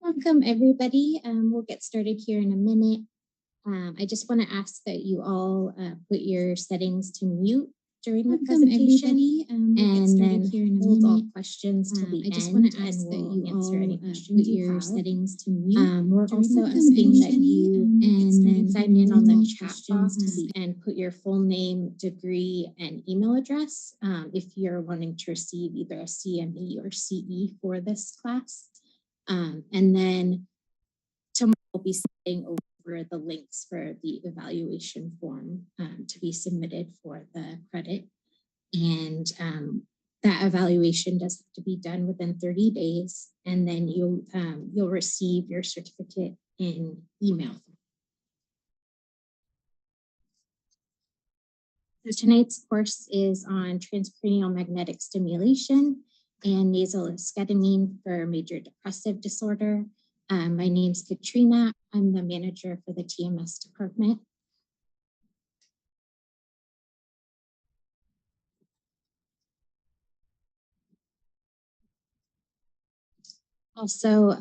Welcome, everybody. We'll get started here in a minute. I just want to ask that you all put your settings to mute during the presentation, and then hold all questions till the end. I just want to ask that you answer any questions put your settings to mute. We're also asking that you sign in on the chat box and put your full name, degree, and email address if you're wanting to receive either a CME or CE for this class. And then tomorrow we'll be sending over the links for the evaluation form to be submitted for the credit. And that evaluation does have to be done within 30 days, and then you'll receive your certificate in email. So tonight's course is on transcranial magnetic stimulation and nasal esketamine for major depressive disorder. My name's Katrina. I'm the manager for the TMS department. Also,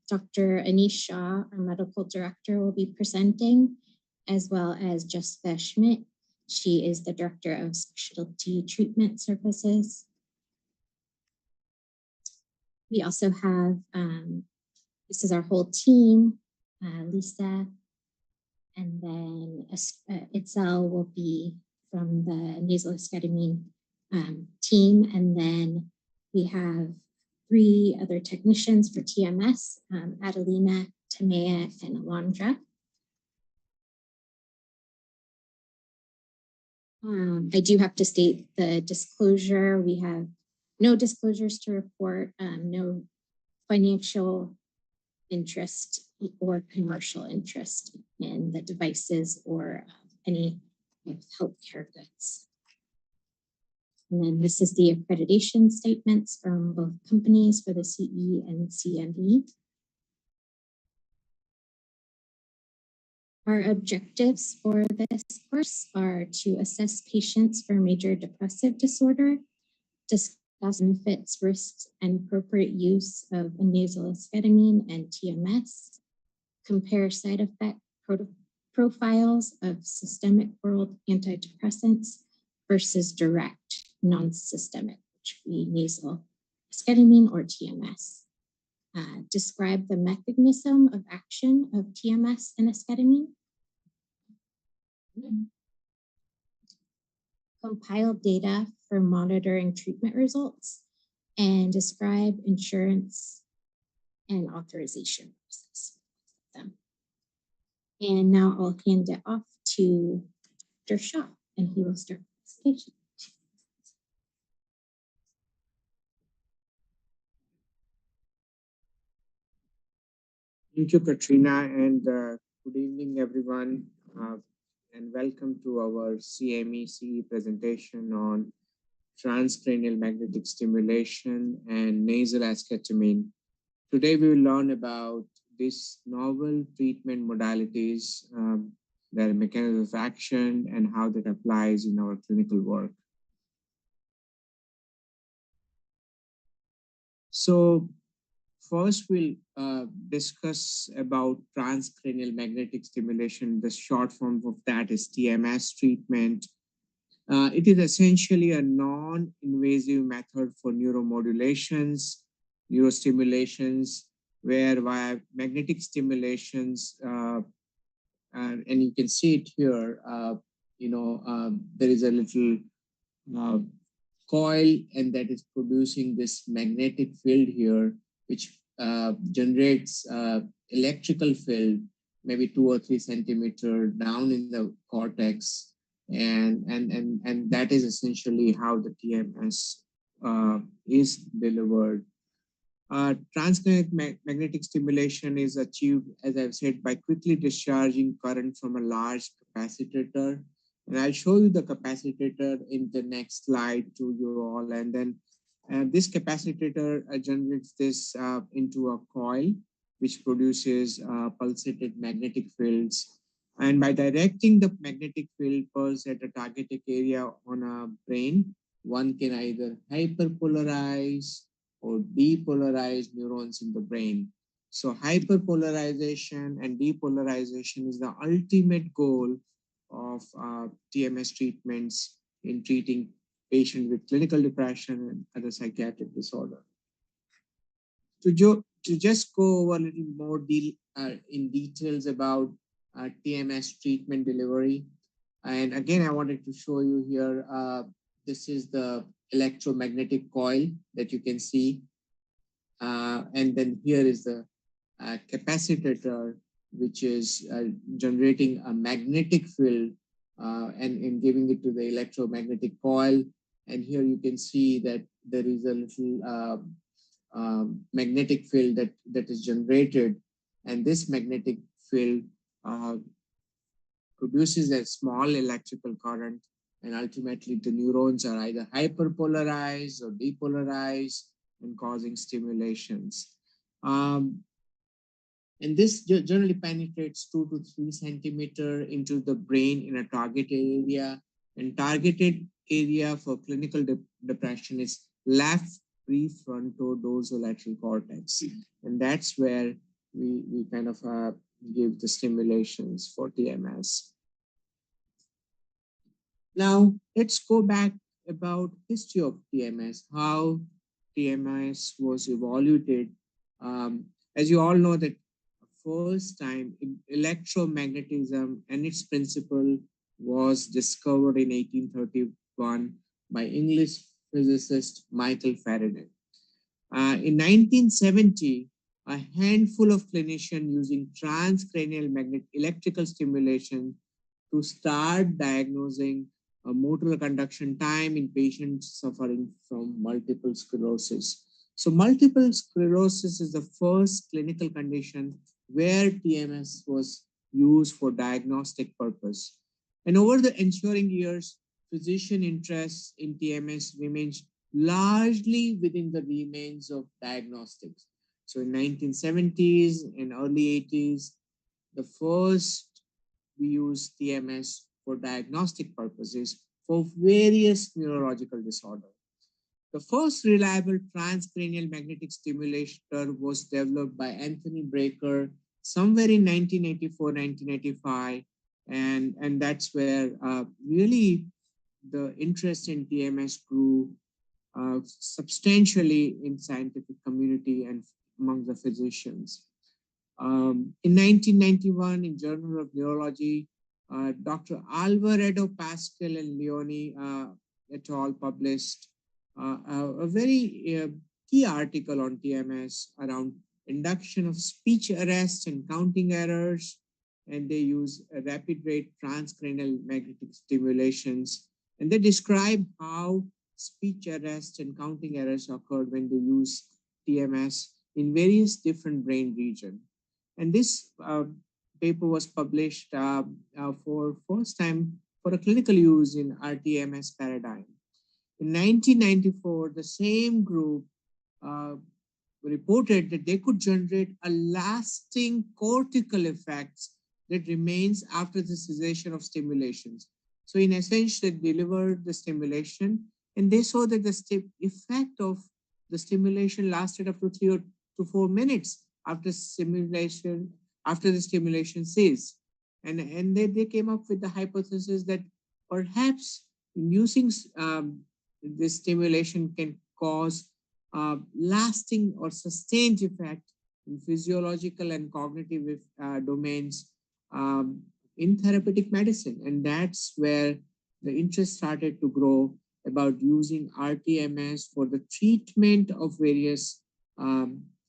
Dr. Anish Shah, our medical director, will be presenting, as well as Jessica Schmidt. She is the director of specialty treatment services. We also have, this is our whole team, Lisa, and then Itzel will be from the nasal esketamine team. And then we have 3 other technicians for TMS, Adelina, Tamea, and Alondra. I do have to state the disclosure. We have no disclosures to report, no financial interest or commercial interest in the devices or any healthcare goods. And then this is the accreditation statements from both companies for the CE and CME. Our objectives for this course are to assess patients for major depressive disorder, discuss benefits, risks, and appropriate use of nasal esketamine and TMS, compare side effect profiles of systemic oral antidepressants versus direct non-systemic, which would be nasal esketamine or TMS. Describe the mechanism of action of TMS and esketamine. Compile data for monitoring treatment results, and describe insurance and authorization process. And now I'll hand it off to Dr. Shah, and he will start the presentation. Thank you, Katrina, and good evening, everyone, and welcome to our CME CE presentation on transcranial magnetic stimulation and nasal esketamine. Today, we will learn about these novel treatment modalities, their mechanism of action, and how that applies in our clinical work. So, first, we'll discuss about transcranial magnetic stimulation. The short form of that is TMS treatment. It is essentially a non-invasive method for neuromodulations, neurostimulations, where via magnetic stimulations, and you can see it here, there is a little coil, and that is producing this magnetic field here, which generates electrical field, maybe 2 or 3 centimeters down in the cortex, and that is essentially how the TMS is delivered. Transcranial magnetic stimulation is achieved, as I've said, by quickly discharging current from a large capacitor. And I'll show you the capacitor in the next slide to you all. And then this capacitor generates this into a coil, which produces pulsated magnetic fields. And by directing the magnetic field pulse at a targeted area on a brain, one can either hyperpolarize or depolarize neurons in the brain. So hyperpolarization and depolarization is the ultimate goal of TMS treatments in treating patients with clinical depression and other psychiatric disorder. To just go over a little more in details about TMS treatment delivery. And again, I wanted to show you here, this is the electromagnetic coil that you can see. And then here is the capacitor, which is generating a magnetic field and giving it to the electromagnetic coil. And here you can see that there is a little magnetic field that is generated. And this magnetic field produces a small electrical current. And ultimately, the neurons are either hyperpolarized or depolarized and causing stimulations. And this generally penetrates 2 to 3 centimeter into the brain in a target area. And targeted area for clinical depression is left prefrontal dorsolateral cortex. And that's where we kind of give the stimulations for TMS. Now, let's go back about history of TMS, how TMS was evaluated. As you all know that first time electromagnetism and its principle was discovered in 1831 by English physicist Michael Faraday. In 1970, a handful of clinicians using transcranial magnetic electrical stimulation to start diagnosing a motor conduction time in patients suffering from multiple sclerosis. So multiple sclerosis is the first clinical condition where TMS was used for diagnostic purpose. And over the ensuing years, physician interest in TMS remains largely within the remains of diagnostics. So in 1970s and early 80s, the first we use TMS for diagnostic purposes for various neurological disorders. The first reliable transcranial magnetic stimulator was developed by Anthony Breaker somewhere in 1984, 1985. And that's where really the interest in TMS grew substantially in scientific community and among the physicians. In 1991, in Journal of Neurology, Dr. Alvaredo Pascal and Leone et al. Published a very key article on TMS around induction of speech arrest and counting errors, and they use a rapid rate transcranial magnetic stimulations, and they describe how speech arrest and counting errors occurred when they use TMS in various different brain regions. And this paper was published for first time for a clinical use in RTMS paradigm. In 1994, the same group reported that they could generate a lasting cortical effects that remains after the cessation of stimulations. So in essence, they delivered the stimulation and they saw that the effect of the stimulation lasted up to 3 to 4 minutes after the stimulation ceased. And they came up with the hypothesis that perhaps using this stimulation can cause lasting or sustained effect in physiological and cognitive domains in therapeutic medicine. And that's where the interest started to grow about using RTMS for the treatment of various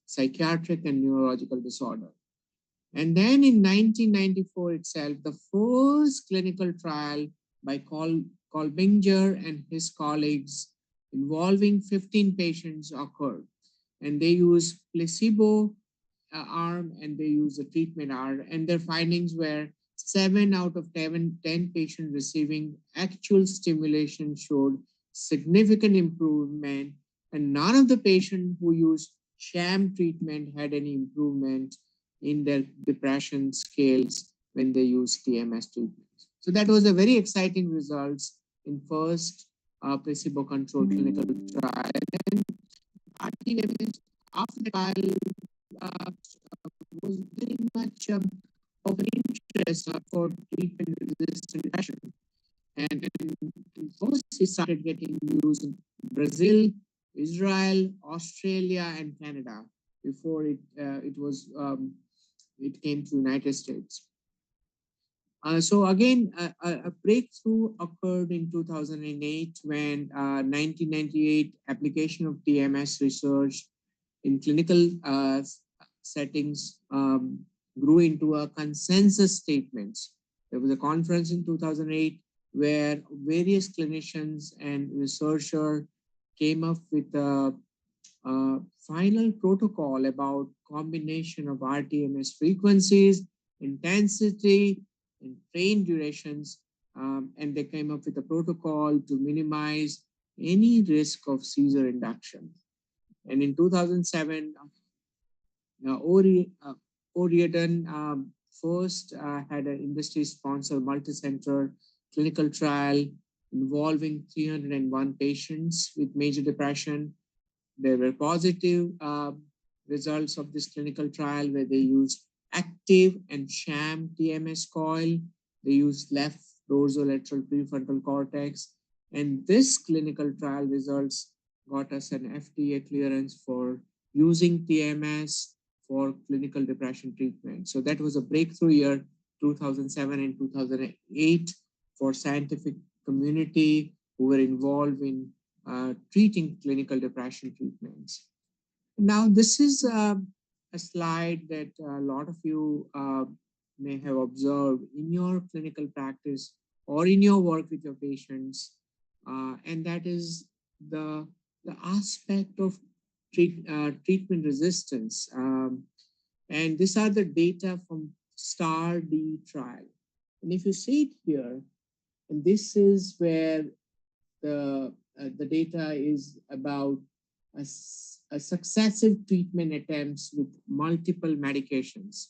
psychiatric and neurological disorder. And then in 1994 itself, the first clinical trial by Kolbinger and his colleagues involving 15 patients occurred. And they used placebo arm and they used a treatment arm. And their findings were 7 out of 10 patients receiving actual stimulation showed significant improvement. And none of the patients who used sham treatment had any improvement in their depression scales when they use TMS treatment. So that was a very exciting results in first placebo-controlled clinical trial. And RTMS after the trial resistant depression. And first it started getting used in Brazil, Israel, Australia, and Canada before it came to United States. So again, a breakthrough occurred in 2008 when 1998 application of TMS research in clinical settings grew into a consensus statements. There was a conference in 2008 where various clinicians and researchers came up with a final protocol about combination of rTMS frequencies, intensity, and train durations, and they came up with a protocol to minimize any risk of seizure induction. And in 2007, Oriadon first had an industry-sponsored multi-center clinical trial involving 301 patients with major depression. There were positive results of this clinical trial where they used active and sham TMS coil. They used left dorsolateral prefrontal cortex. And this clinical trial results got us an FDA clearance for using TMS for clinical depression treatment. So that was a breakthrough year, 2007 and 2008, for scientific community who were involved in treating clinical depression treatments. Now, this is a slide that a lot of you may have observed in your clinical practice or in your work with your patients, and that is the aspect of treatment resistance. And these are the data from STAR-D trial. And if you see it here, and this is where the data is about a successive treatment attempts with multiple medications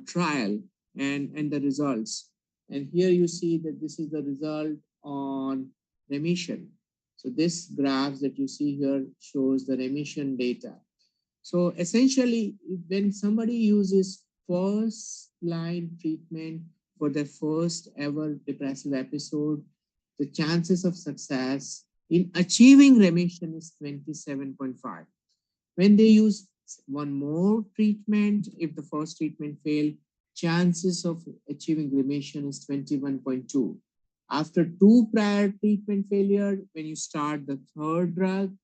trial and the results. And here you see that this is the result on remission. So this graph that you see here shows the remission data. So essentially, when somebody uses first line treatment for their first ever depressive episode, the chances of success in achieving remission is 27.5. When they use one more treatment, if the first treatment failed, chances of achieving remission is 21.2. After 2 prior treatment failure, when you start the third drug,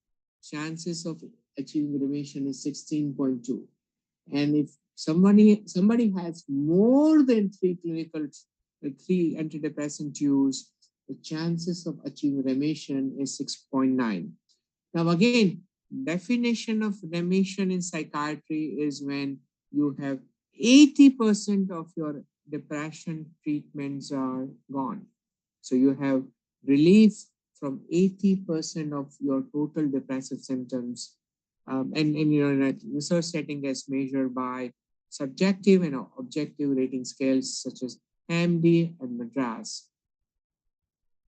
chances of achieving remission is 16.2. And if somebody has more than 3 antidepressant use, the chances of achieving remission is 6.9. Now again, definition of remission in psychiatry is when you have 80% of your depression treatments are gone. So you have relief from 80% of your total depressive symptoms. And you're in a research setting as measured by subjective and objective rating scales such as MD and Madras.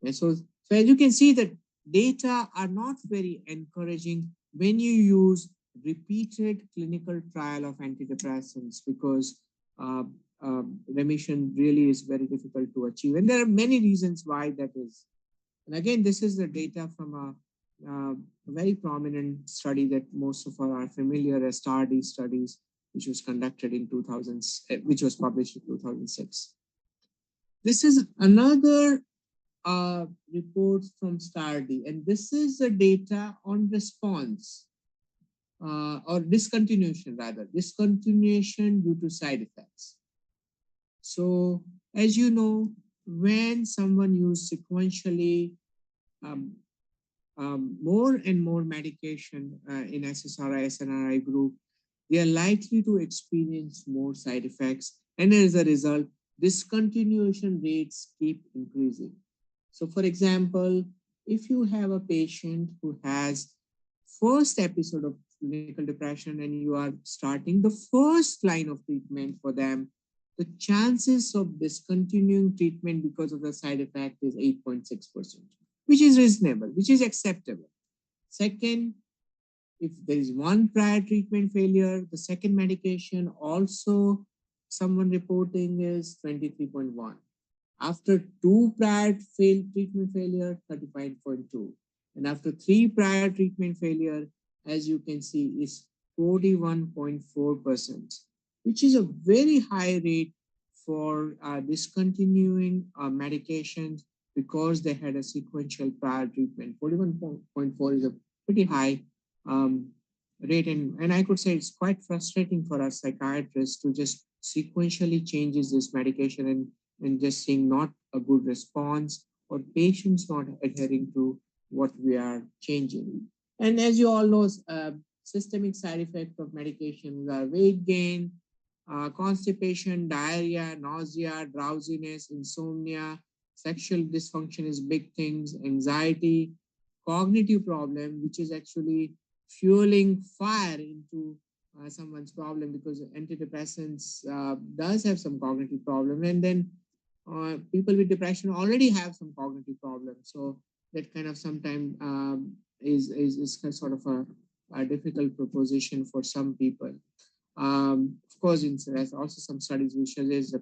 And so as you can see, that data are not very encouraging when you use repeated clinical trial of antidepressants, because remission really is very difficult to achieve. And there are many reasons why that is. And again, this is the data from a very prominent study that most of us are familiar as STAR-D studies, which was conducted in 2000, which was published in 2006. This is another report from STAR-D, and this is the data on response or discontinuation due to side effects. So as you know, when someone uses sequentially more and more medication in SSRI, SNRI group, they are likely to experience more side effects, and as a result, discontinuation rates keep increasing. So for example, if you have a patient who has first episode of clinical depression and you are starting the first line of treatment for them, the chances of discontinuing treatment because of the side effect is 8.6%, which is reasonable, which is acceptable. Second, if there is one prior treatment failure, the second medication also someone reporting is 23.1. After 2 prior treatment failure, 35.2. And after 3 prior treatment failure, as you can see, is 41.4%, which is a very high rate for discontinuing medications because they had a sequential prior treatment. 41.4 is a pretty high um, rate. And I could say it's quite frustrating for us psychiatrists to just sequentially changes this medication and just seeing not a good response or patients not adhering to what we are changing. And as you all know, systemic side effects of medications are weight gain, constipation, diarrhea, nausea, drowsiness, insomnia, sexual dysfunction is big things, anxiety, cognitive problem, which is actually fueling fire into someone's problem because antidepressants does have some cognitive problem. And then people with depression already have some cognitive problems. So that kind of sometimes is sort of a difficult proposition for some people. Of course, there's also some studies which suggest the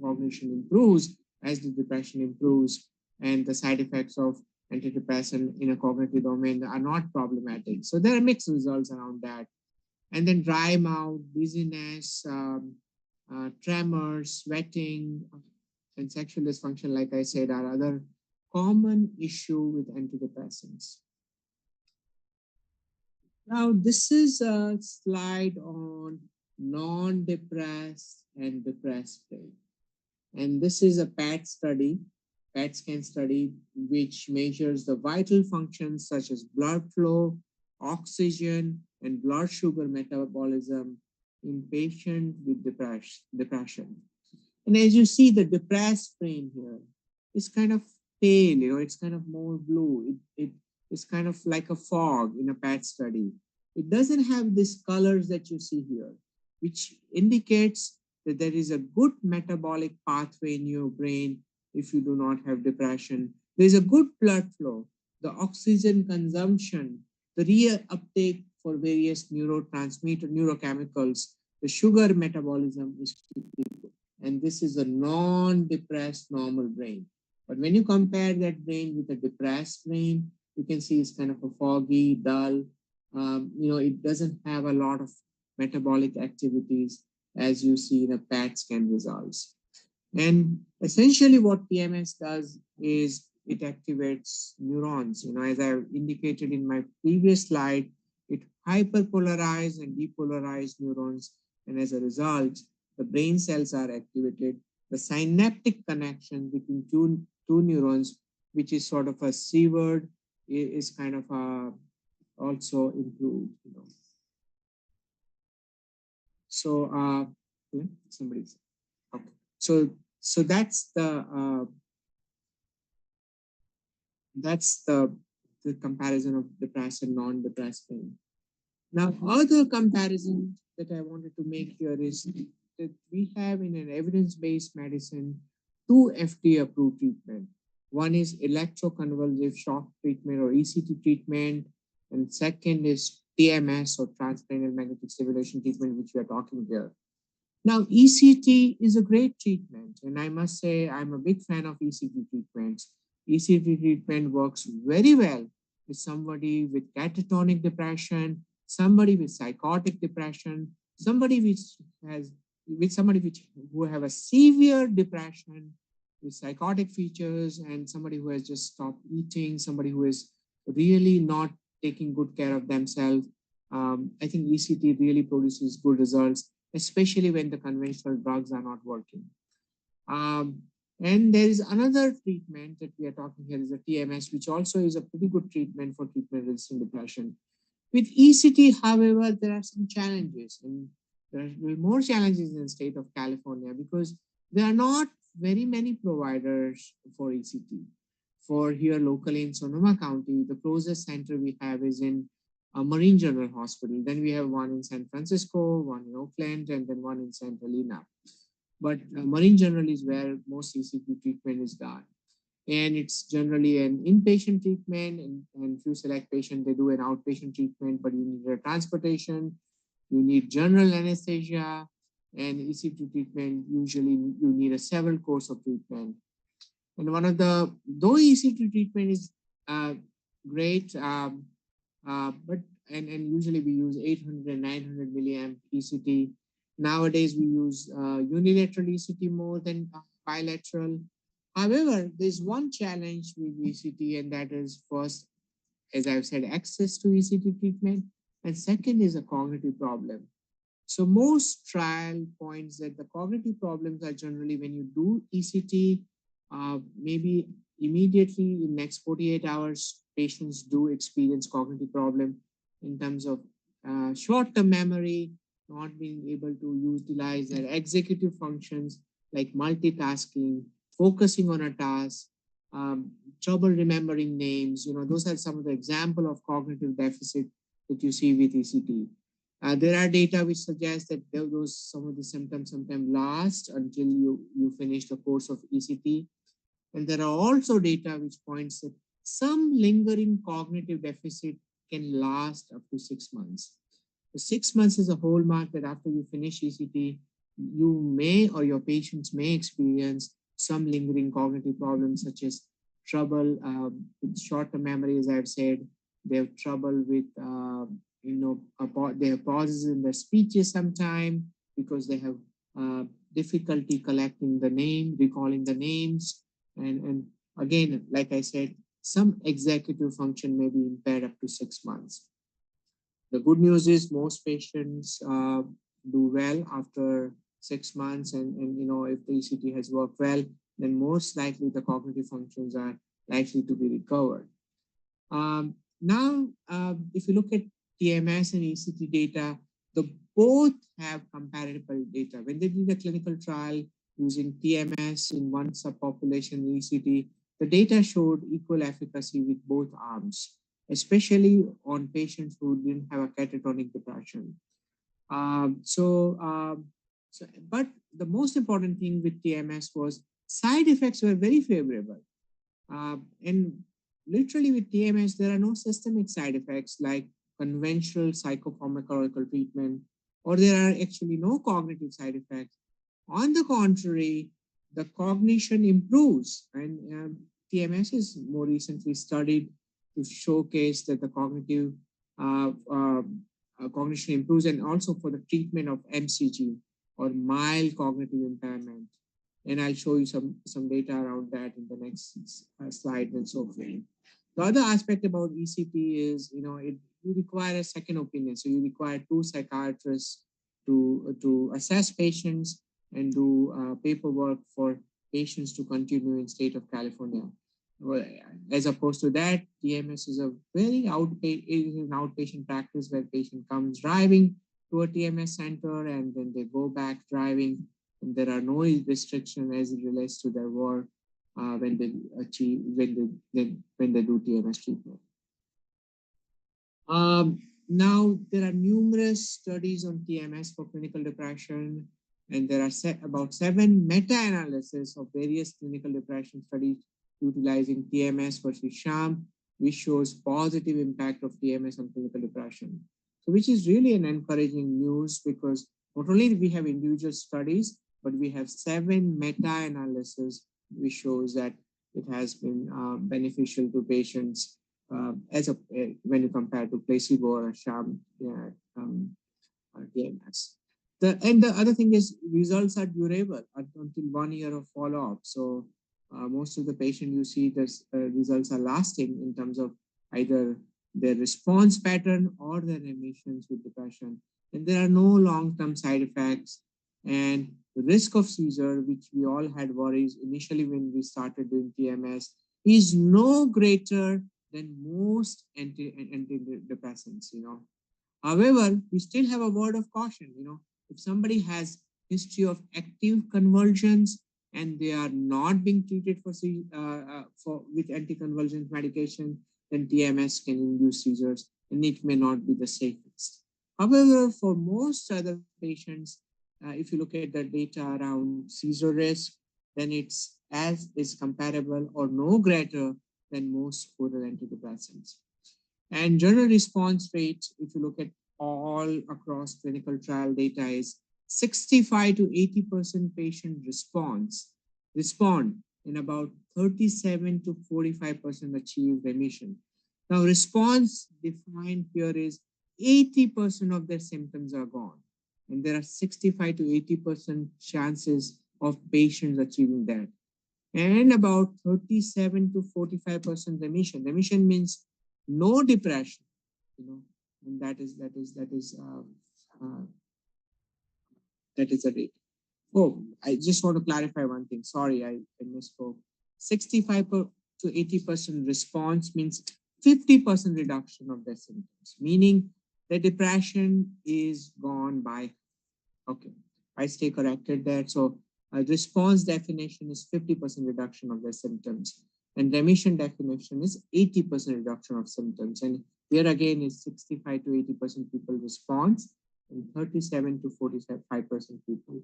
cognition improves as the depression improves, and the side effects of antidepressant in a cognitive domain are not problematic. So there are mixed results around that. And then dry mouth, dizziness, tremors, sweating, and sexual dysfunction, like I said, are other common issue with antidepressants. Now, this is a slide on non-depressed and depressed brain. And this is a PET scan study, which measures the vital functions such as blood flow, oxygen, and blood sugar metabolism in patients with depression. And as you see, the depressed brain here is kind of pale, it's kind of more blue. It's kind of like a fog in a PET study. It doesn't have these colors that you see here, which indicates that there is a good metabolic pathway in your brain if you do not have depression. There's a good blood flow, the oxygen consumption, the reuptake for various neurochemicals, the sugar metabolism is pretty good. And this is a non-depressed normal brain. But when you compare that brain with a depressed brain, you can see it's kind of a foggy, dull. It doesn't have a lot of metabolic activities as you see in the PET scan results. And essentially what TMS does is it activates neurons. As I indicated in my previous slide, it hyperpolarized and depolarized neurons. And as a result, the brain cells are activated. The synaptic connection between two neurons, which is sort of a severed, is kind of also improved. So somebody's okay. So that's the comparison of depressed and non-depressed brain. Now, other comparison that I wanted to make here is that we have in an evidence-based medicine 2 FDA-approved treatment. One is electroconvulsive shock treatment or ECT treatment, and second is TMS or Transcranial Magnetic Stimulation treatment, which we are talking here. Now, ECT is a great treatment, and I must say I'm a big fan of ECT treatments. ECT treatment works very well with somebody with catatonic depression, somebody with psychotic depression, somebody who have a severe depression with psychotic features, and somebody who has just stopped eating, somebody who is really not taking good care of themselves. I think ECT really produces good results, especially when the conventional drugs are not working. And there is another treatment that we are talking here is a TMS, which also is a pretty good treatment for treatment-resistant depression. With ECT, however, there are some challenges, and there are more challenges in the state of California because there are not very many providers for ECT. For here locally in Sonoma County, the closest center we have is in Marine General Hospital. Then we have one in San Francisco, one in Oakland, and then one in Santa Helena. But Marine General is where most ECT treatment is done. And it's generally an inpatient treatment, and few select patients, they do an outpatient treatment, but you need a transportation, you need general anesthesia, and ECT treatment, usually you need a several course of treatment. And though ECT treatment is great, but and usually we use 800 and 900 milliamp ECT. Nowadays we use unilateral ECT more than bilateral. However, there's one challenge with ECT, and that is first, as I've said, access to ECT treatment, and second is a cognitive problem. So most trial points that the cognitive problems are generally when you do ECT, maybe immediately in next 48 hours, patients do experience cognitive problem in terms of short-term memory, not being able to utilize their executive functions like multitasking, focusing on a task, trouble remembering names. Those are some of the example of cognitive deficit that you see with ECT. There are data which suggest that some of the symptoms sometimes last until you finish the course of ECT. And there are also data which points that some lingering cognitive deficit can last up to 6 months. So 6 months is a hallmark that after you finish ECT, you may or your patients may experience some lingering cognitive problems such as trouble with short-term memory, as I've said. They have trouble with they have pauses in their speeches sometime because they have difficulty collecting the name, recalling the names. And again, like I said, some executive function may be impaired up to 6 months. The good news is most patients do well after 6 months. And if the ECT has worked well, then most likely the cognitive functions are likely to be recovered. Now, if you look at TMS and ECT data, both have comparable data. When they did a clinical trial using TMS in one subpopulation ECT, the data showed equal efficacy with both arms, especially on patients who didn't have a catatonic depression. But the most important thing with TMS was side effects were very favorable. And literally with TMS, there are no systemic side effects like conventional psychopharmacological treatment, or there are actually no cognitive side effects. On the contrary, the cognition improves, and TMS is more recently studied to showcase that the cognition improves, and also for the treatment of MCG or mild cognitive impairment. And I'll show you some data around that in the next slide and so forth. The other aspect about ECT is, you require a second opinion. So you require 2 psychiatrists to assess patients and do paperwork for patients to continue in state of California. As opposed to that, TMS is a very outpatient practice where patient comes driving to a TMS center and then they go back driving. And there are no restrictions as it relates to their work when they do TMS treatment. Now, there are numerous studies on TMS for clinical depression, and there are about 7 meta-analyses of various clinical depression studies utilizing TMS versus sham, which shows positive impact of TMS on clinical depression. So, which is really an encouraging news because not only do we have individual studies, but we have 7 meta-analyses which shows that it has been beneficial to patients when you compare to placebo or sham TMS. The other thing is results are durable until 1 year of follow-up. So most of the patient you see this results are lasting in terms of either their response pattern or their remissions with depression. And there are no long-term side effects. And the risk of seizure, which we all had worries initially when we started doing TMS, is no greater than most antidepressants, However, we still have a word of caution, if somebody has history of active convulsions and they are not being treated with anticonvulsant medication, then TMS can induce seizures and it may not be the safest. However, for most other patients, if you look at the data around seizure risk, then it's is comparable or no greater than most oral antidepressants. And general response rate, if you look at all across clinical trial data, is 65 to 80% patient respond and about 37 to 45% achieve remission. Now, response defined here is 80% of their symptoms are gone, and there are 65 to 80% chances of patients achieving that, and about 37 to 45% remission. Remission means no depression, and that is a rate. Oh, I just want to clarify one thing. Sorry, I misspoke. 65 to 80% response means 50% reduction of their symptoms, meaning the depression is gone by. Okay, I stay corrected there. So a response definition is 50% reduction of their symptoms, and remission definition is 80% reduction of symptoms. And here again is 65 to 80% people response, and 37 to 45% people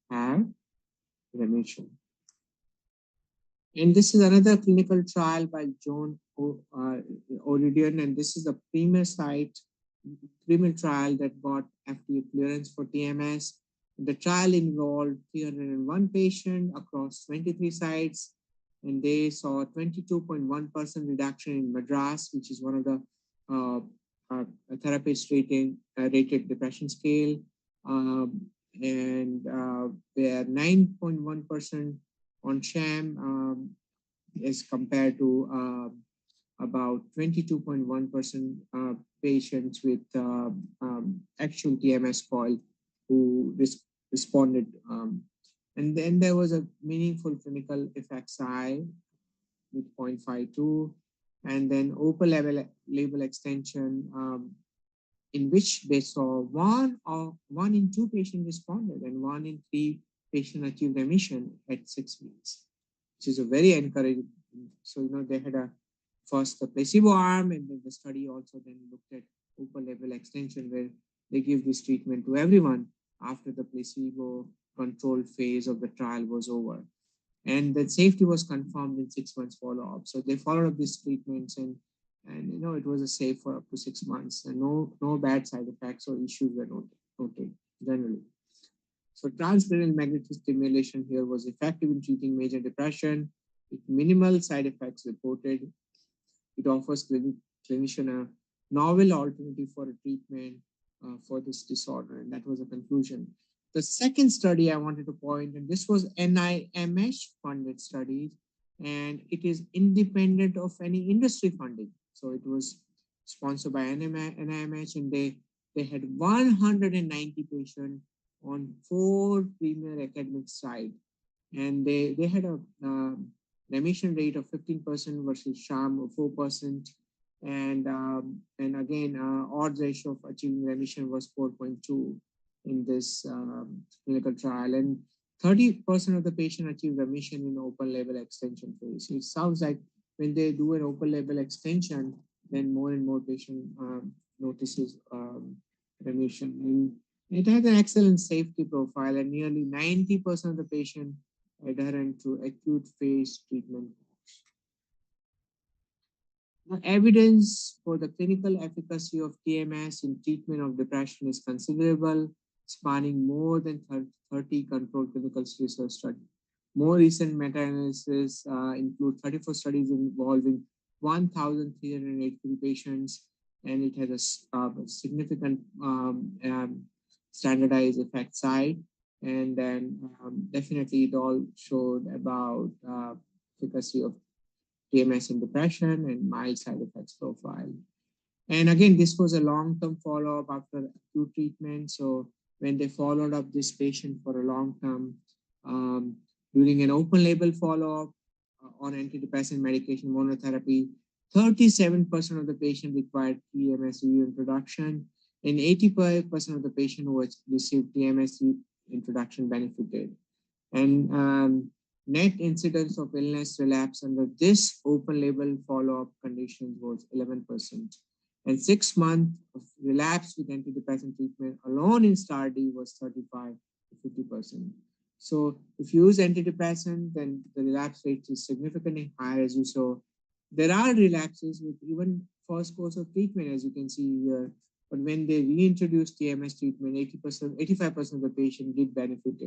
have remission. And this is another clinical trial by John O'Riordan, and this is the premier trial that got FDA clearance for TMS. The trial involved 301 patients across 23 sites, and they saw 22.1% reduction in Madras, which is one of the therapist rated depression scale, and they are 9.1% on sham as compared to about 22.1% patients with actual TMS coil who responded. And then there was a meaningful clinical effect size with 0.52, and then open label extension in which they saw one in 2 patients responded and 1 in 3 patients achieved remission at 6 weeks, which is a very encouraging. So, they had first the placebo arm, and then the study also then looked at open label extension where they give this treatment to everyone after the placebo controlled phase of the trial was over. And the safety was confirmed in 6 months follow-up. So they followed up these treatments, and it was a safe for up to 6 months, and no bad side effects or issues were noted generally. So transcranial magnetic stimulation here was effective in treating major depression with minimal side effects reported. It offers clinician a novel alternative for a treatment for this disorder, and that was a conclusion. The second study I wanted to point, and this was NIMH funded study, and it is independent of any industry funding. So it was sponsored by NIMH, and they had 190 patients on 4 premier academic sites, and they had a remission rate of 15% versus sham of 4%, and again odds ratio of achieving remission was 4.2 in this clinical trial, and 30% of the patient achieved remission in open label extension phase. It sounds like when they do an open label extension, then more and more patient notices remission. And it had an excellent safety profile, and nearly 90% of the patient adherent to acute phase treatment. The evidence for the clinical efficacy of TMS in treatment of depression is considerable, spanning more than 30 controlled clinical research studies. More recent meta-analysis include 34 studies involving 1,383 patients, and it had a significant standardized effect size. And then definitely it all showed about efficacy of TMS in depression and mild side effects profile. And again, this was a long-term follow-up after acute treatment. So when they followed up this patient for a long term, during an open label follow-up on antidepressant medication monotherapy, 37% of the patient required TMS introduction, and 85% of the patient who received TMS introduction benefited. And net incidence of illness relapse under this open label follow-up conditions was 11%. And 6 months of relapse with antidepressant treatment alone in STAR-D was 35 to 50%. So if you use antidepressant, then the relapse rate is significantly higher, as you saw. There are relapses with even first course of treatment, as you can see here. But when they reintroduced TMS treatment, 85% of the patient did benefit.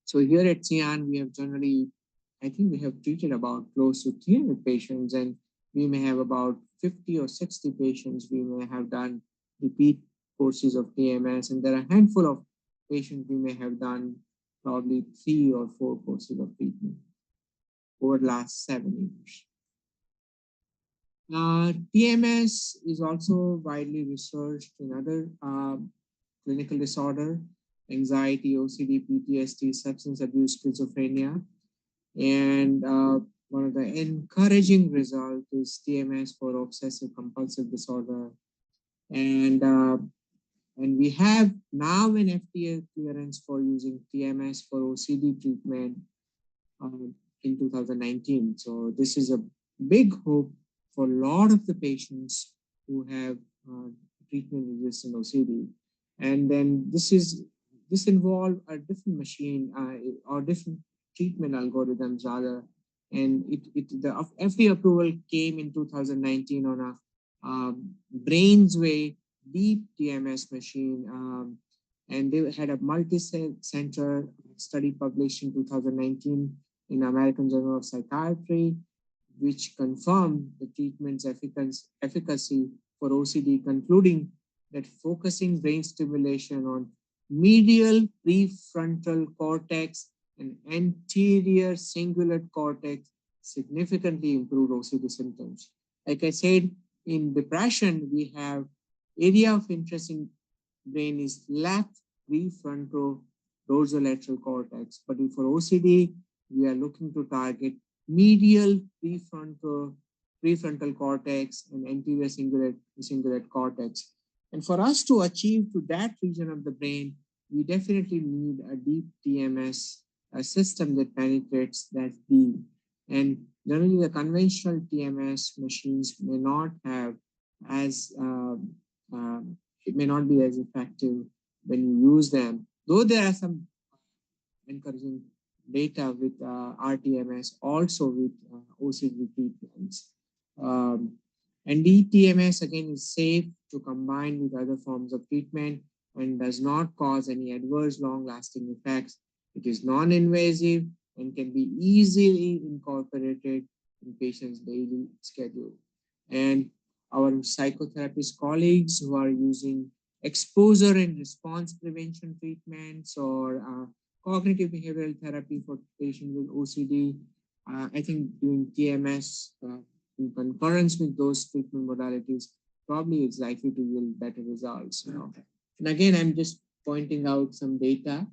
So here at CIAN, we have generally, I think we have treated about close to 300 patients, and we may have about 50 or 60 patients we may have done repeat courses of TMS, and there are a handful of patients we may have done probably 3 or 4 courses of treatment over the last 7 years. TMS is also widely researched in other clinical disorder, anxiety, OCD, PTSD, substance abuse, schizophrenia. And one of the encouraging results is TMS for obsessive compulsive disorder. And we have now an FDA clearance for using TMS for OCD treatment in 2019. So this is a big hope for a lot of the patients who have treatment-resistant OCD. And then this involved a different machine or different treatment algorithms rather. And the FDA approval came in 2019 on a BrainsWay deep TMS machine. And they had a multi-center study published in 2019 in American Journal of Psychiatry, which confirmed the treatment's efficacy for OCD, concluding that focusing brain stimulation on medial prefrontal cortex and anterior cingulate cortex significantly improved OCD symptoms. Like I said, in depression, we have area of interest in brain is left prefrontal dorsolateral cortex, but for OCD, we are looking to target medial prefrontal cortex and anterior cingulate cortex. And for us to achieve to that region of the brain, we definitely need a deep TMS, a system that penetrates that deep. And generally the conventional TMS machines may not have as, it may not be as effective when you use them, though there are some encouraging data with RTMS, also with OCD treatments. And DTMS again is safe to combine with other forms of treatment and does not cause any adverse long-lasting effects. It is non-invasive and can be easily incorporated in patients' daily schedule. And our psychotherapist colleagues who are using exposure and response prevention treatments or cognitive behavioral therapy for patients with OCD, I think doing TMS in concurrence with those treatment modalities probably is likely to yield better results. And again, I'm just pointing out some data.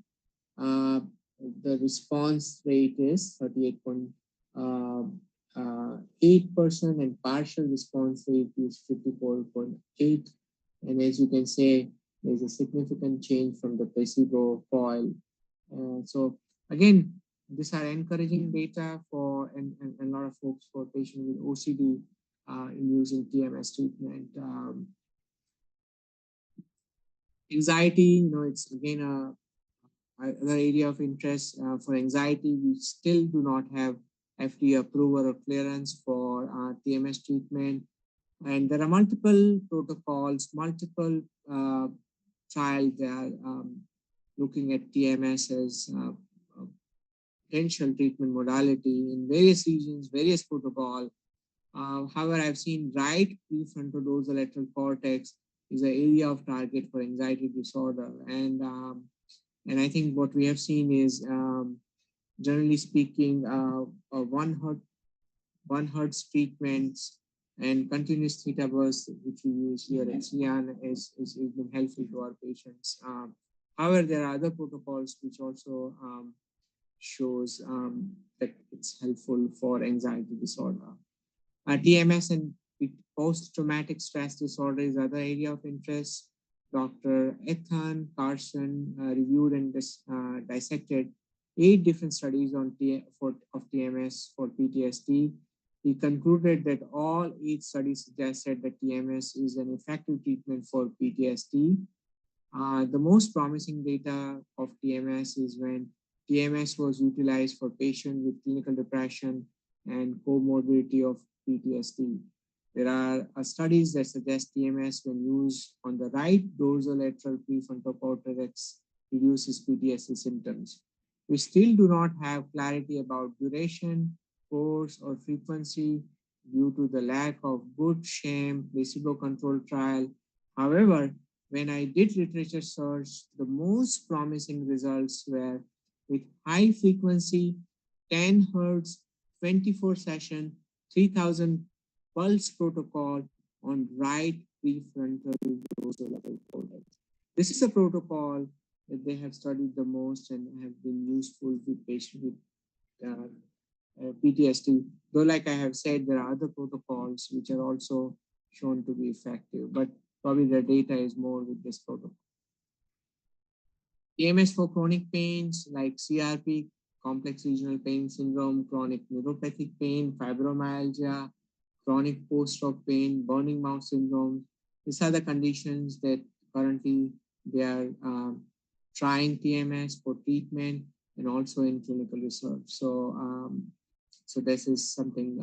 The response rate is 38.8% and partial response rate is 54.8%. And as you can say, there's a significant change from the placebo foil. So again, these are encouraging data for and a lot of folks for patients with OCD in using TMS treatment. Anxiety, it's again another area of interest. For anxiety, we still do not have FDA approval or clearance for TMS treatment. And there are multiple protocols, multiple trials that are looking at TMS as a potential treatment modality in various regions, various protocols. However, I've seen right prefrontal dorsolateral cortex is an area of target for anxiety disorder. And I think what we have seen is, generally speaking, 1 hertz treatments and continuous theta bursts, which we use here at CIAN, is been helpful to our patients. However, there are other protocols which also shows that it's helpful for anxiety disorder. TMS and post-traumatic stress disorder is other area of interest. Dr. Ethan Carson reviewed and dissected 8 different studies on of TMS for PTSD. He concluded that all 8 studies suggested that TMS is an effective treatment for PTSD. The most promising data of TMS is when TMS was utilized for patients with clinical depression and comorbidity of PTSD. There are studies that suggest TMS, when used on the right dorsolateral prefrontal cortex, reduces PTSD symptoms. We still do not have clarity about duration, course, or frequency due to the lack of good sham placebo-controlled trial. However, when I did literature search, the most promising results were with high frequency, 10 hertz, 24 session, 3000 pulse protocol on right prefrontal dorsolateral cortex. This is a protocol that they have studied the most and have been useful with patients with PTSD. Though, like I have said, there are other protocols which are also shown to be effective, but probably the data is more with this protocol. TMS for chronic pains like CRP, complex regional pain syndrome, chronic neuropathic pain, fibromyalgia, chronic post-stroke pain, burning mouth syndrome. These are the conditions that currently they are trying TMS for treatment and also in clinical research. So this is something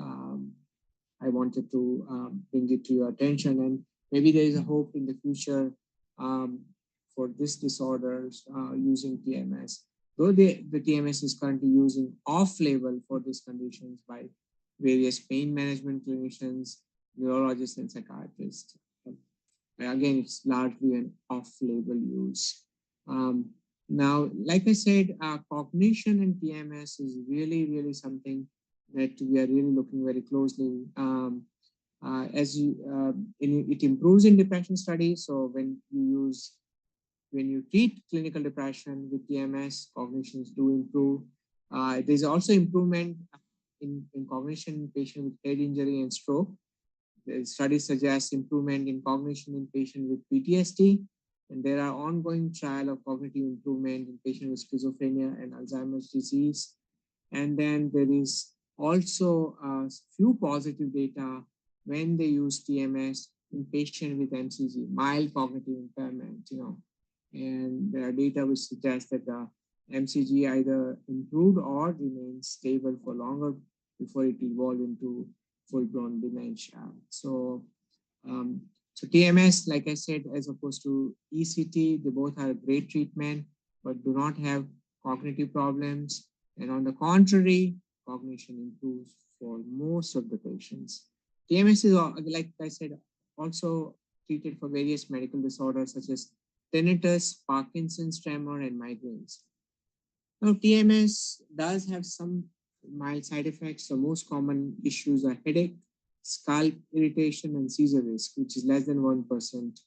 I wanted to bring it to your attention, and maybe there is a hope in the future for this disorders using TMS. Though the TMS is currently using off-label for these conditions by various pain management clinicians, neurologists, and psychiatrists. Again, it's largely an off-label use. Now, like I said, cognition and TMS is really, really something that we are really looking very closely. It improves in depression studies. So when you treat clinical depression with TMS, cognitions do improve. There's also improvement in cognition in patients with head injury and stroke. The study suggests improvement in cognition in patients with PTSD, and there are ongoing trial of cognitive improvement in patients with schizophrenia and Alzheimer's disease. And then there is also a few positive data when they use TMS in patients with MCG, mild cognitive impairment, and there are data which suggest that the MCG either improved or remains stable for longer before it evolved into full-blown dementia. So TMS, like I said, as opposed to ECT, they both are a great treatment, but do not have cognitive problems. And on the contrary, cognition improves for most of the patients. TMS is, like I said, also treated for various medical disorders such as tinnitus, Parkinson's tremor, and migraines. Now, TMS does have some mild side effects. The most common issues are headache, scalp irritation, and seizure risk, which is less than 1%.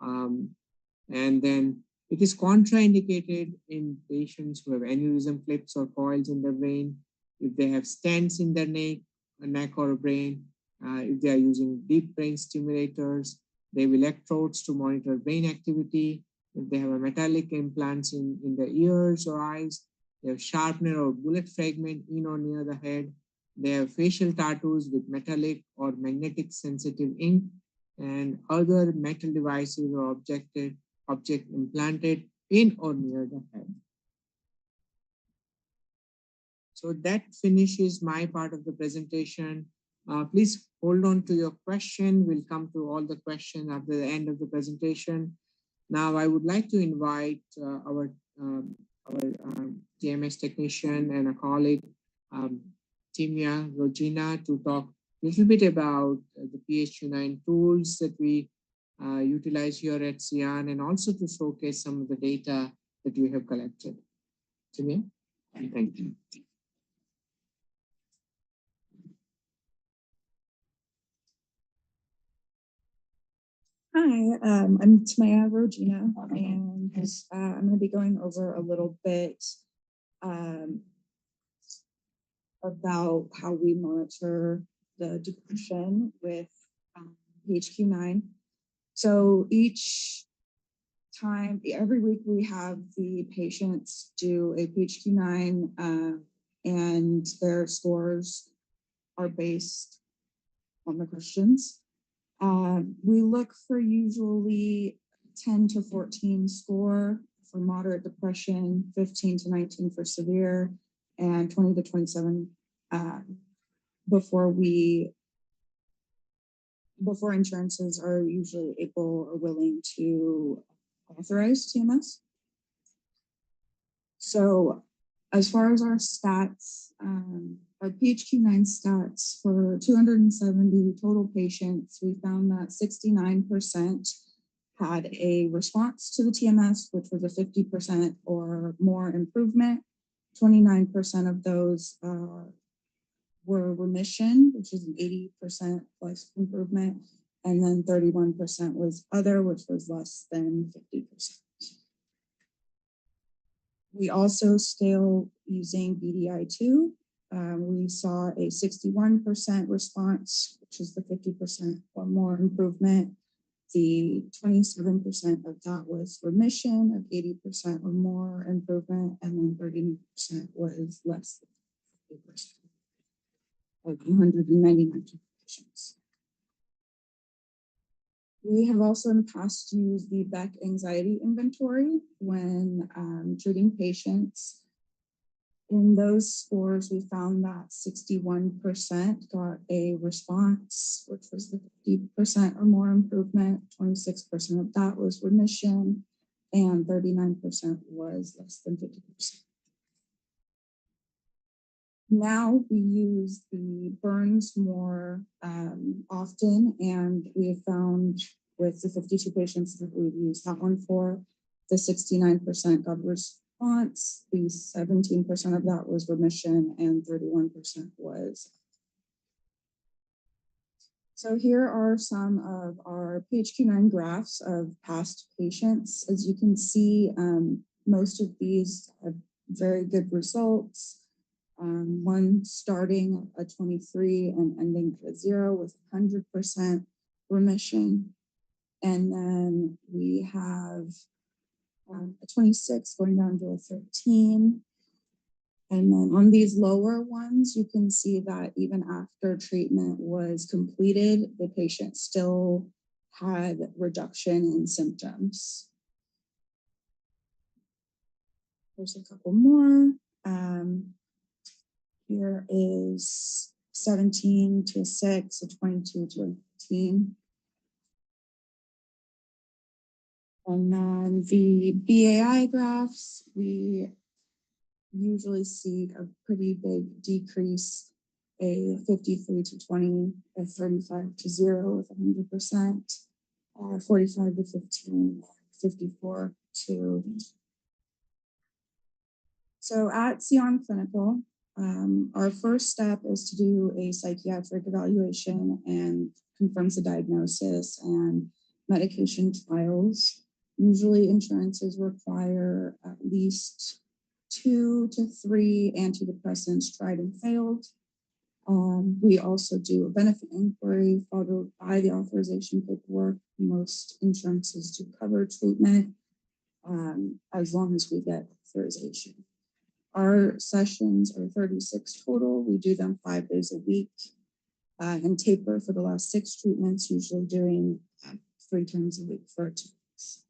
And then it is contraindicated in patients who have aneurysm clips or coils in their brain, if they have stents in their neck or brain, if they are using deep brain stimulators, they have electrodes to monitor brain activity, if they have a metallic implants in the ears or eyes, they have sharpener or bullet fragment in or near the head, they have facial tattoos with metallic or magnetic sensitive ink, and other metal devices or object implanted in or near the head. So that finishes my part of the presentation. Please hold on to your question. We'll come to all the questions at the end of the presentation. Now, I would like to invite our TMS technician and a colleague, Timia Rogina, to talk a little bit about the PMHNP tools that we utilize here at CIAN, and also to showcase some of the data that we have collected. Timia, thank you. Hi, I'm Timia Rogina, and I'm going to be going over a little bit about how we monitor the depression with PHQ-9. So every week we have the patients do a PHQ-9 and their scores are based on the questions. We look for usually 10 to 14 score for moderate depression, 15 to 19 for severe, and 20 to 27 before insurances are usually able or willing to authorize TMS. So As far as our stats, our PHQ-9 stats for 270 total patients, we found that 69% had a response to the TMS, which was a 50% or more improvement. 29% of those were remission, which is an 80% plus improvement. And then 31% was other, which was less than 50%. We also scale using BDI-2. We saw a 61% response, which is the 50% or more improvement. The 27% of that was remission, of 80% or more improvement, and then 39% was less than 50%, of 199 patients. We have also in the past used the Beck Anxiety Inventory when treating patients. In those scores, we found that 61% got a response, which was the 50% or more improvement, 26% of that was remission, and 39% was less than 50%. Now we use the burns more often, and we have found with the 52 patients that we've used that one for, the 69% got response, the 17% of that was remission, and 31% was. So here are some of our PHQ-9 graphs of past patients. As you can see, most of these have very good results. One starting at 23 and ending at 0 with 100% remission. And then we have a 26 going down to a 13. And then on these lower ones, you can see that even after treatment was completed, the patient still had reduction in symptoms. There's a couple more. Here is 17 to 6, so 22 to 18. And then the BAI graphs, we usually see a pretty big decrease, a 53 to 20, a 35 to 0 with 100%, 45 to 15, 54 to. So at Sion Clinical, our first step is to do a psychiatric evaluation and confirms the diagnosis and medication trials. Usually insurances require at least 2 to 3 antidepressants tried and failed. We also do a benefit inquiry followed by the authorization paperwork. Most insurances do cover treatment as long as we get authorization. Our sessions are 36 total. We do them 5 days a week and taper for the last 6 treatments, usually doing 3 times a week for 2 weeks.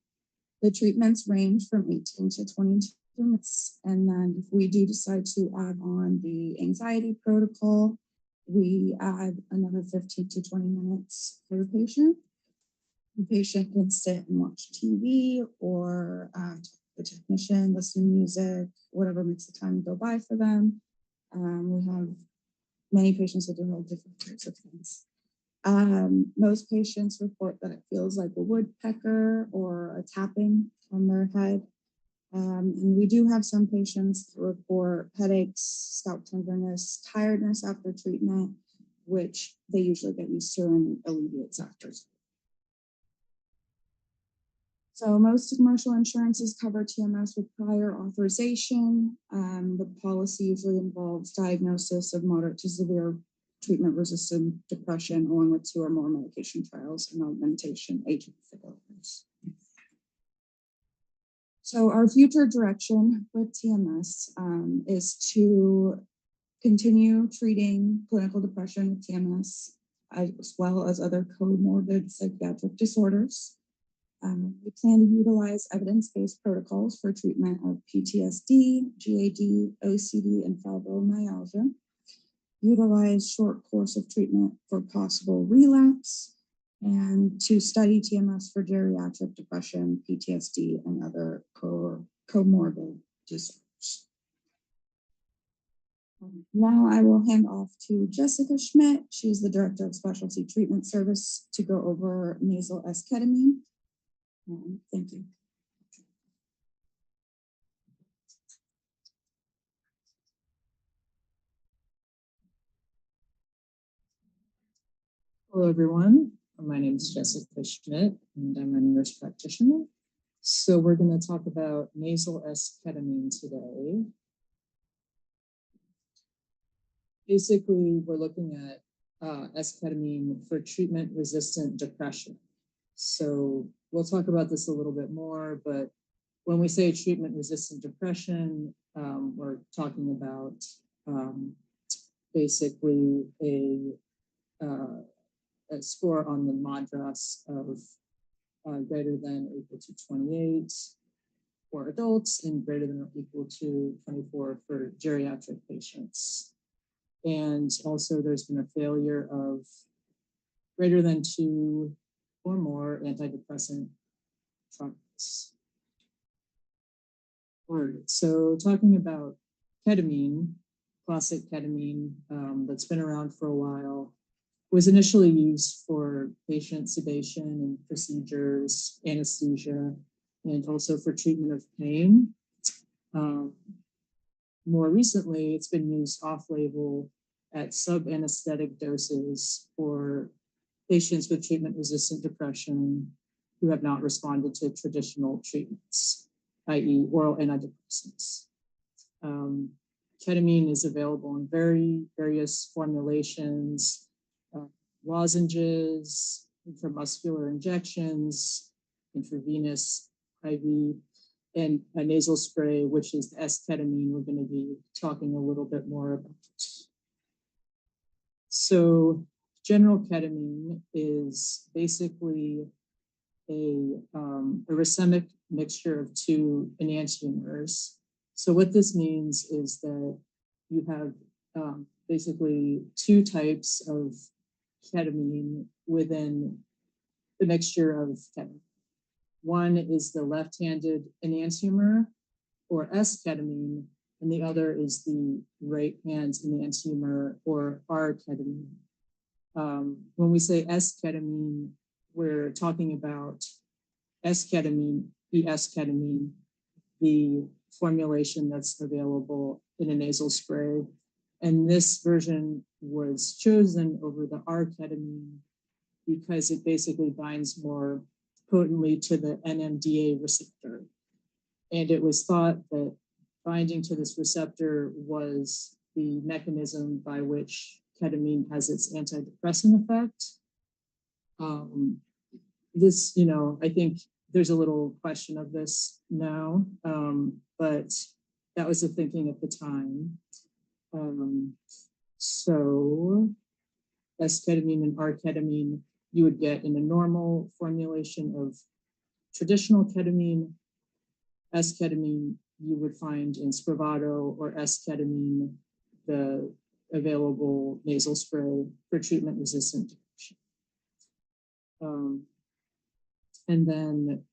The treatments range from 18 to 22 minutes. And then if we do decide to add on the anxiety protocol, we add another 15 to 20 minutes for the patient. The patient can sit and watch TV or talk to the technician, listen to music, whatever makes the time go by for them. We have many patients that do all different types of things. Most patients report that it feels like a woodpecker or a tapping on their head. And we do have some patients that report headaches, scalp tenderness, tiredness after treatment, which they usually get used to and alleviates after. So most commercial insurances cover TMS with prior authorization. The policy usually involves diagnosis of moderate to severe treatment-resistant depression, along with 2 or more medication trials and augmentation agent failures. So our future direction with TMS is to continue treating clinical depression with TMS, as well as other comorbid psychiatric disorders. We plan to utilize evidence-based protocols for treatment of PTSD, GAD, OCD, and fibromyalgia. Utilize short course of treatment for possible relapse, and to study TMS for geriatric depression, PTSD, and other comorbid disorders. Now I will hand off to Jessica Schmidt. She's the Director of Specialty Treatment Service to go over nasal esketamine. Thank you. Hello, everyone. My name is Jessica Schmidt, and I'm a nurse practitioner. So we're going to talk about nasal esketamine today. Basically, we're looking at esketamine for treatment-resistant depression. So we'll talk about this a little bit more, but when we say treatment-resistant depression, we're talking about basically a score on the MADRS of greater than or equal to 28 for adults and greater than or equal to 24 for geriatric patients. And also there's been a failure of greater than 2 or more antidepressant trials. All right, so talking about ketamine, classic ketamine that's been around for a while, was initially used for patient sedation and procedures, anesthesia, and also for treatment of pain. More recently, it's been used off-label at sub-anesthetic doses for patients with treatment-resistant depression who have not responded to traditional treatments, i.e. oral antidepressants. Ketamine is available in various formulations, lozenges, intramuscular injections, intravenous, IV, and a nasal spray, which is the esketamine we're going to be talking a little bit more about. So general ketamine is basically a racemic mixture of 2 enantiomers. So what this means is that you have basically 2 types of ketamine within the mixture of ketamine. One is the left-handed enantiomer, or S-ketamine, and the other is the right-hand enantiomer, or R-ketamine. When we say S-ketamine, we're talking about esketamine, E-esketamine, the formulation that's available in a nasal spray. And this version was chosen over the R-ketamine because it basically binds more potently to the NMDA receptor. And it was thought that binding to this receptor was the mechanism by which ketamine has its antidepressant effect. This, I think there's a little question of this now, but that was the thinking at the time. So esketamine and R-ketamine you would get in a normal formulation of traditional ketamine. Esketamine you would find in Spravato, or esketamine, the available nasal spray for treatment-resistant depression. And then,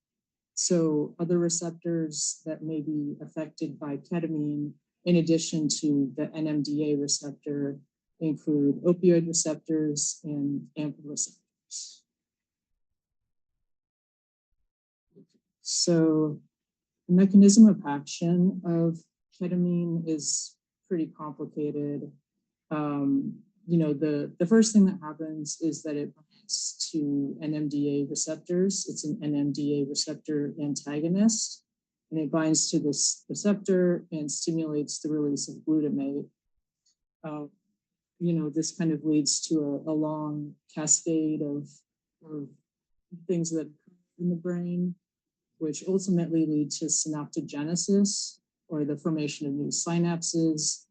so other receptors that may be affected by ketamine, in addition to the NMDA receptor, include opioid receptors and AMPA receptors. So the mechanism of action of ketamine is pretty complicated. The first thing that happens is that it binds to NMDA receptors. It's an NMDA receptor antagonist, and it binds to this receptor and stimulates the release of glutamate. This kind of leads to a long cascade of things that occur in the brain, which ultimately lead to synaptogenesis, or the formation of new synapses,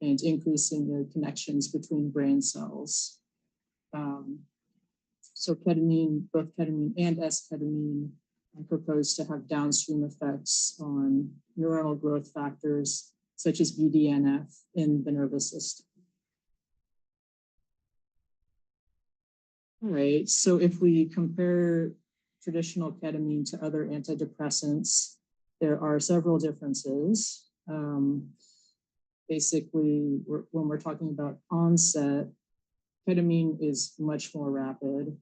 and increasing the connections between brain cells. So ketamine, both ketamine and esketamine, are proposed to have downstream effects on neuronal growth factors, such as BDNF in the nervous system. All right, so if we compare traditional ketamine to other antidepressants, there are several differences. basically, when we're talking about onset, ketamine is much more rapid.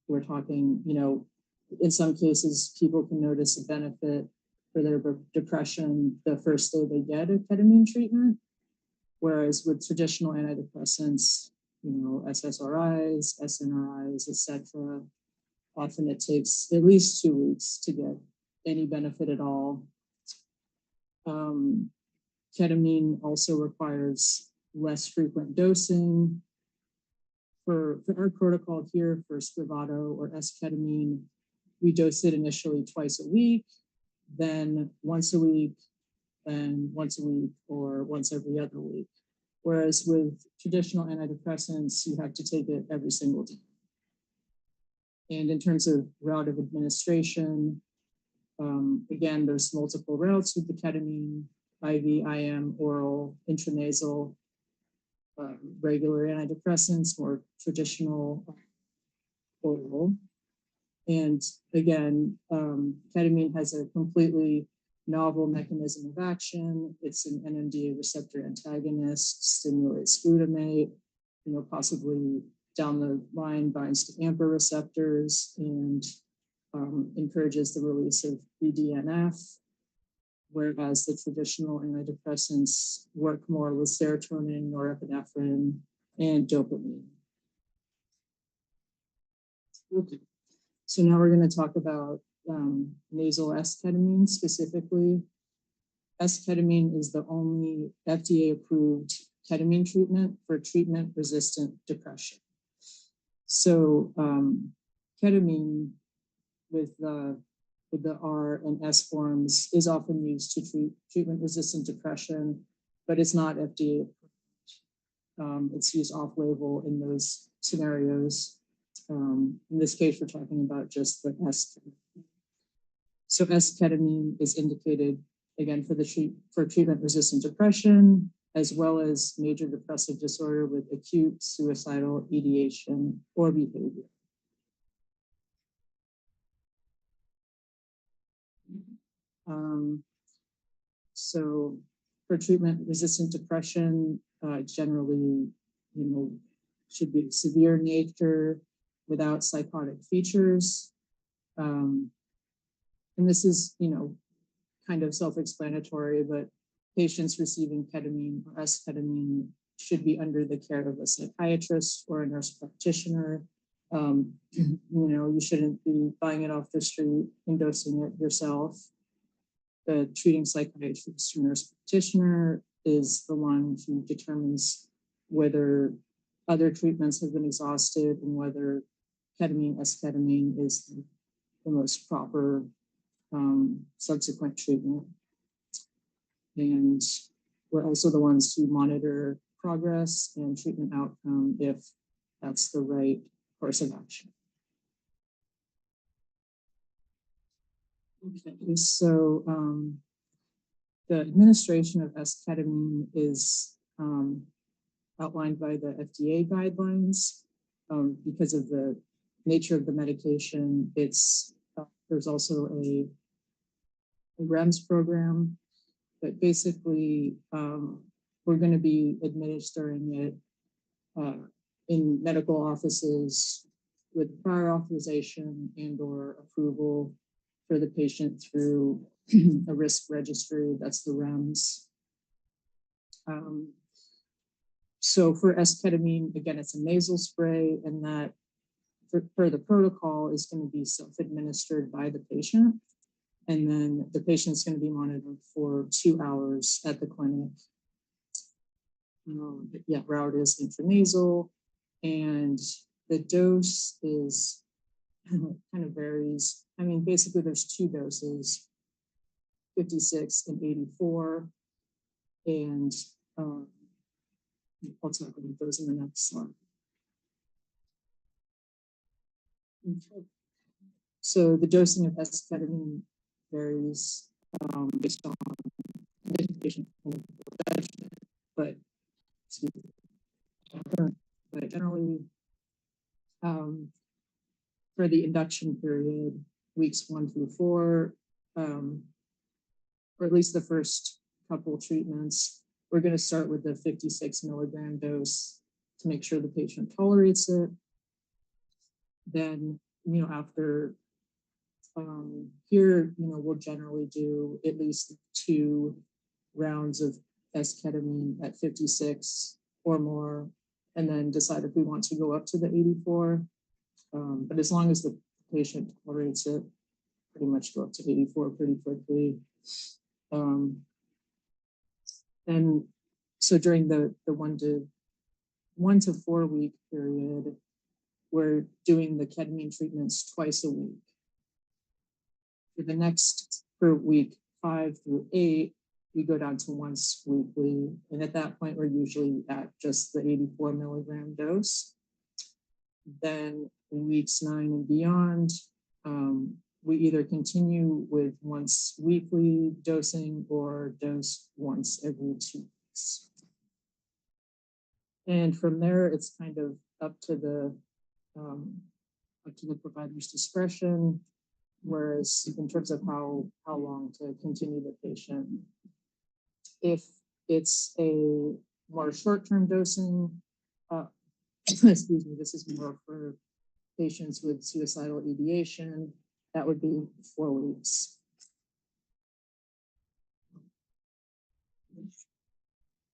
We're talking, in some cases, people can notice a benefit for their depression the first day they get a ketamine treatment. Whereas with traditional antidepressants, SSRIs, SNRIs, etc., often it takes at least 2 weeks to get any benefit at all. Ketamine also requires less frequent dosing. For our protocol here for Spravato or esketamine, we dose it initially twice a week, then once a week, then once a week, or once every other week. Whereas with traditional antidepressants, you have to take it every single day. And in terms of route of administration, again, there's multiple routes with the ketamine: IV, IM, oral, intranasal, regular antidepressants, or traditional oral. And again, ketamine has a completely novel mechanism of action. It's an NMDA receptor antagonist, stimulates glutamate, possibly down the line binds to AMPA receptors and encourages the release of BDNF, whereas the traditional antidepressants work more with serotonin, norepinephrine, and dopamine. Okay. So now we're going to talk about nasal esketamine specifically. Esketamine is the only FDA-approved ketamine treatment for treatment-resistant depression. So ketamine with the R and S forms is often used to treat treatment-resistant depression, but it's not FDA-approved. It's used off-label in those scenarios. In this case, we're talking about just the esketamine. So esketamine is indicated, again, for treatment-resistant depression, as well as major depressive disorder with acute suicidal ideation or behavior. So for treatment-resistant depression, generally, should be severe nature without psychotic features. And this is, kind of self-explanatory, but patients receiving ketamine or esketamine should be under the care of a psychiatrist or a nurse practitioner. You shouldn't be buying it off the street and dosing it yourself. The treating psychiatrist or nurse practitioner is the one who determines whether other treatments have been exhausted and whether ketamine, esketamine is the most proper subsequent treatment. And we're also the ones who monitor progress and treatment outcome if that's the right course of action. Okay, so the administration of esketamine is outlined by the FDA guidelines. Because of the nature of the medication, there's also a REMS program, but basically we're going to be administering it in medical offices with prior authorization and or approval for the patient through a risk registry. That's the REMS. So for esketamine, again, it's a nasal spray, and that for the protocol is going to be self-administered by the patient. And then the patient's going to be monitored for 2 hours at the clinic. Route is intranasal, and the dose is kind of varies. I mean, basically there's 2 doses, 56 and 84. And I'll talk about those in the next slide. Okay. So the dosing of esketamine varies based on patient, but generally for the induction period, weeks 1 through 4, or at least the first couple treatments, we're going to start with the 56 milligram dose to make sure the patient tolerates it. Then, after here, we'll generally do at least 2 rounds of esketamine at 56 or more, and then decide if we want to go up to the 84. But as long as the patient tolerates it, pretty much go up to 84 pretty quickly. And so during the 1 to 4 week period, we're doing the ketamine treatments twice a week. For week 5 through 8, we go down to once weekly. And at that point, we're usually at just the 84 milligram dose. Then in weeks 9 and beyond, we either continue with once weekly dosing or dose once every 2 weeks. And from there, it's kind of up to the provider's discretion. Whereas in terms of how long to continue the patient, if it's a more short-term dosing, excuse me, this is more for patients with suicidal ideation, that would be 4 weeks.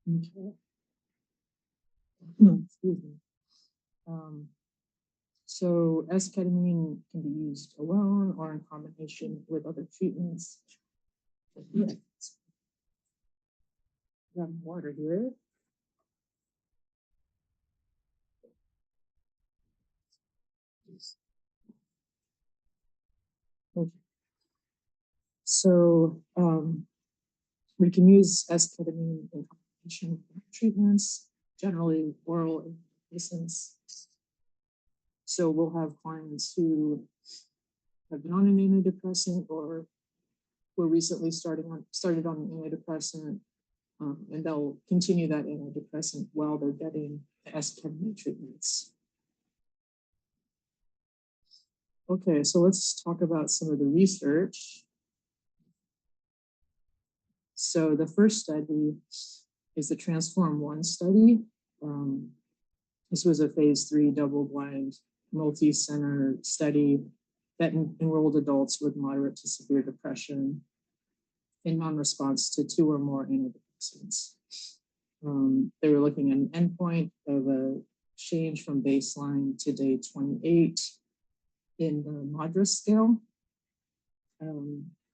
Okay. Excuse me. So esketamine can be used alone or in combination with other treatments. Got water here. Okay. So we can use esketamine in combination with treatments, generally oral antidepressants. So we'll have clients who have been on an antidepressant or were recently started on an antidepressant, and they'll continue that antidepressant while they're getting the esketamine treatments. Okay, so let's talk about some of the research. So the first study is the Transform-1 study. This was a phase 3 double-blind, multi-center study that enrolled adults with moderate to severe depression in non-response to 2 or more antidepressants. They were looking at an endpoint of a change from baseline to day 28 in the MADRS scale,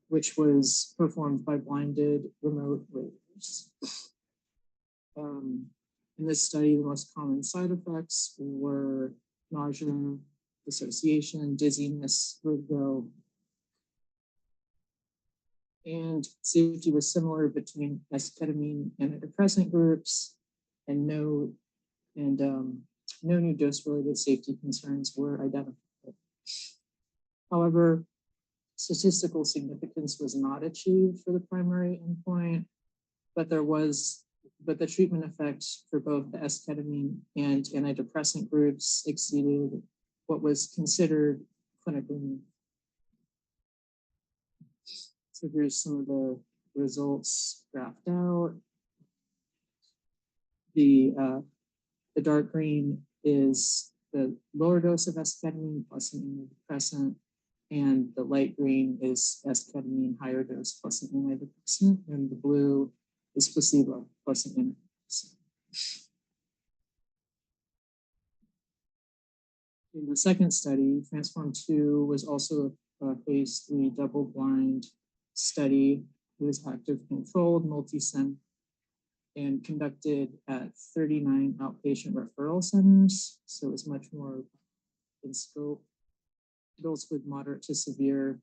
which was performed by blinded remote raters. In this study, the most common side effects were nausea, dissociation, dizziness, vertigo, and safety was similar between esketamine and antidepressant groups, and no new dose-related safety concerns were identified. However, statistical significance was not achieved for the primary endpoint, but the treatment effect for both the esketamine and antidepressant groups exceeded what was considered clinically meaningful. So here's some of the results graphed out. The dark green is the lower dose of esketamine plus an antidepressant, and the light green is esketamine higher dose plus an antidepressant, and the blue is placebo plus an antidepressant. In the second study, Transform-2 was also a phase 3 double-blind study. It was active controlled, multi-center, and conducted at 39 outpatient referral centers. So it was much more in scope. Adults with moderate to severe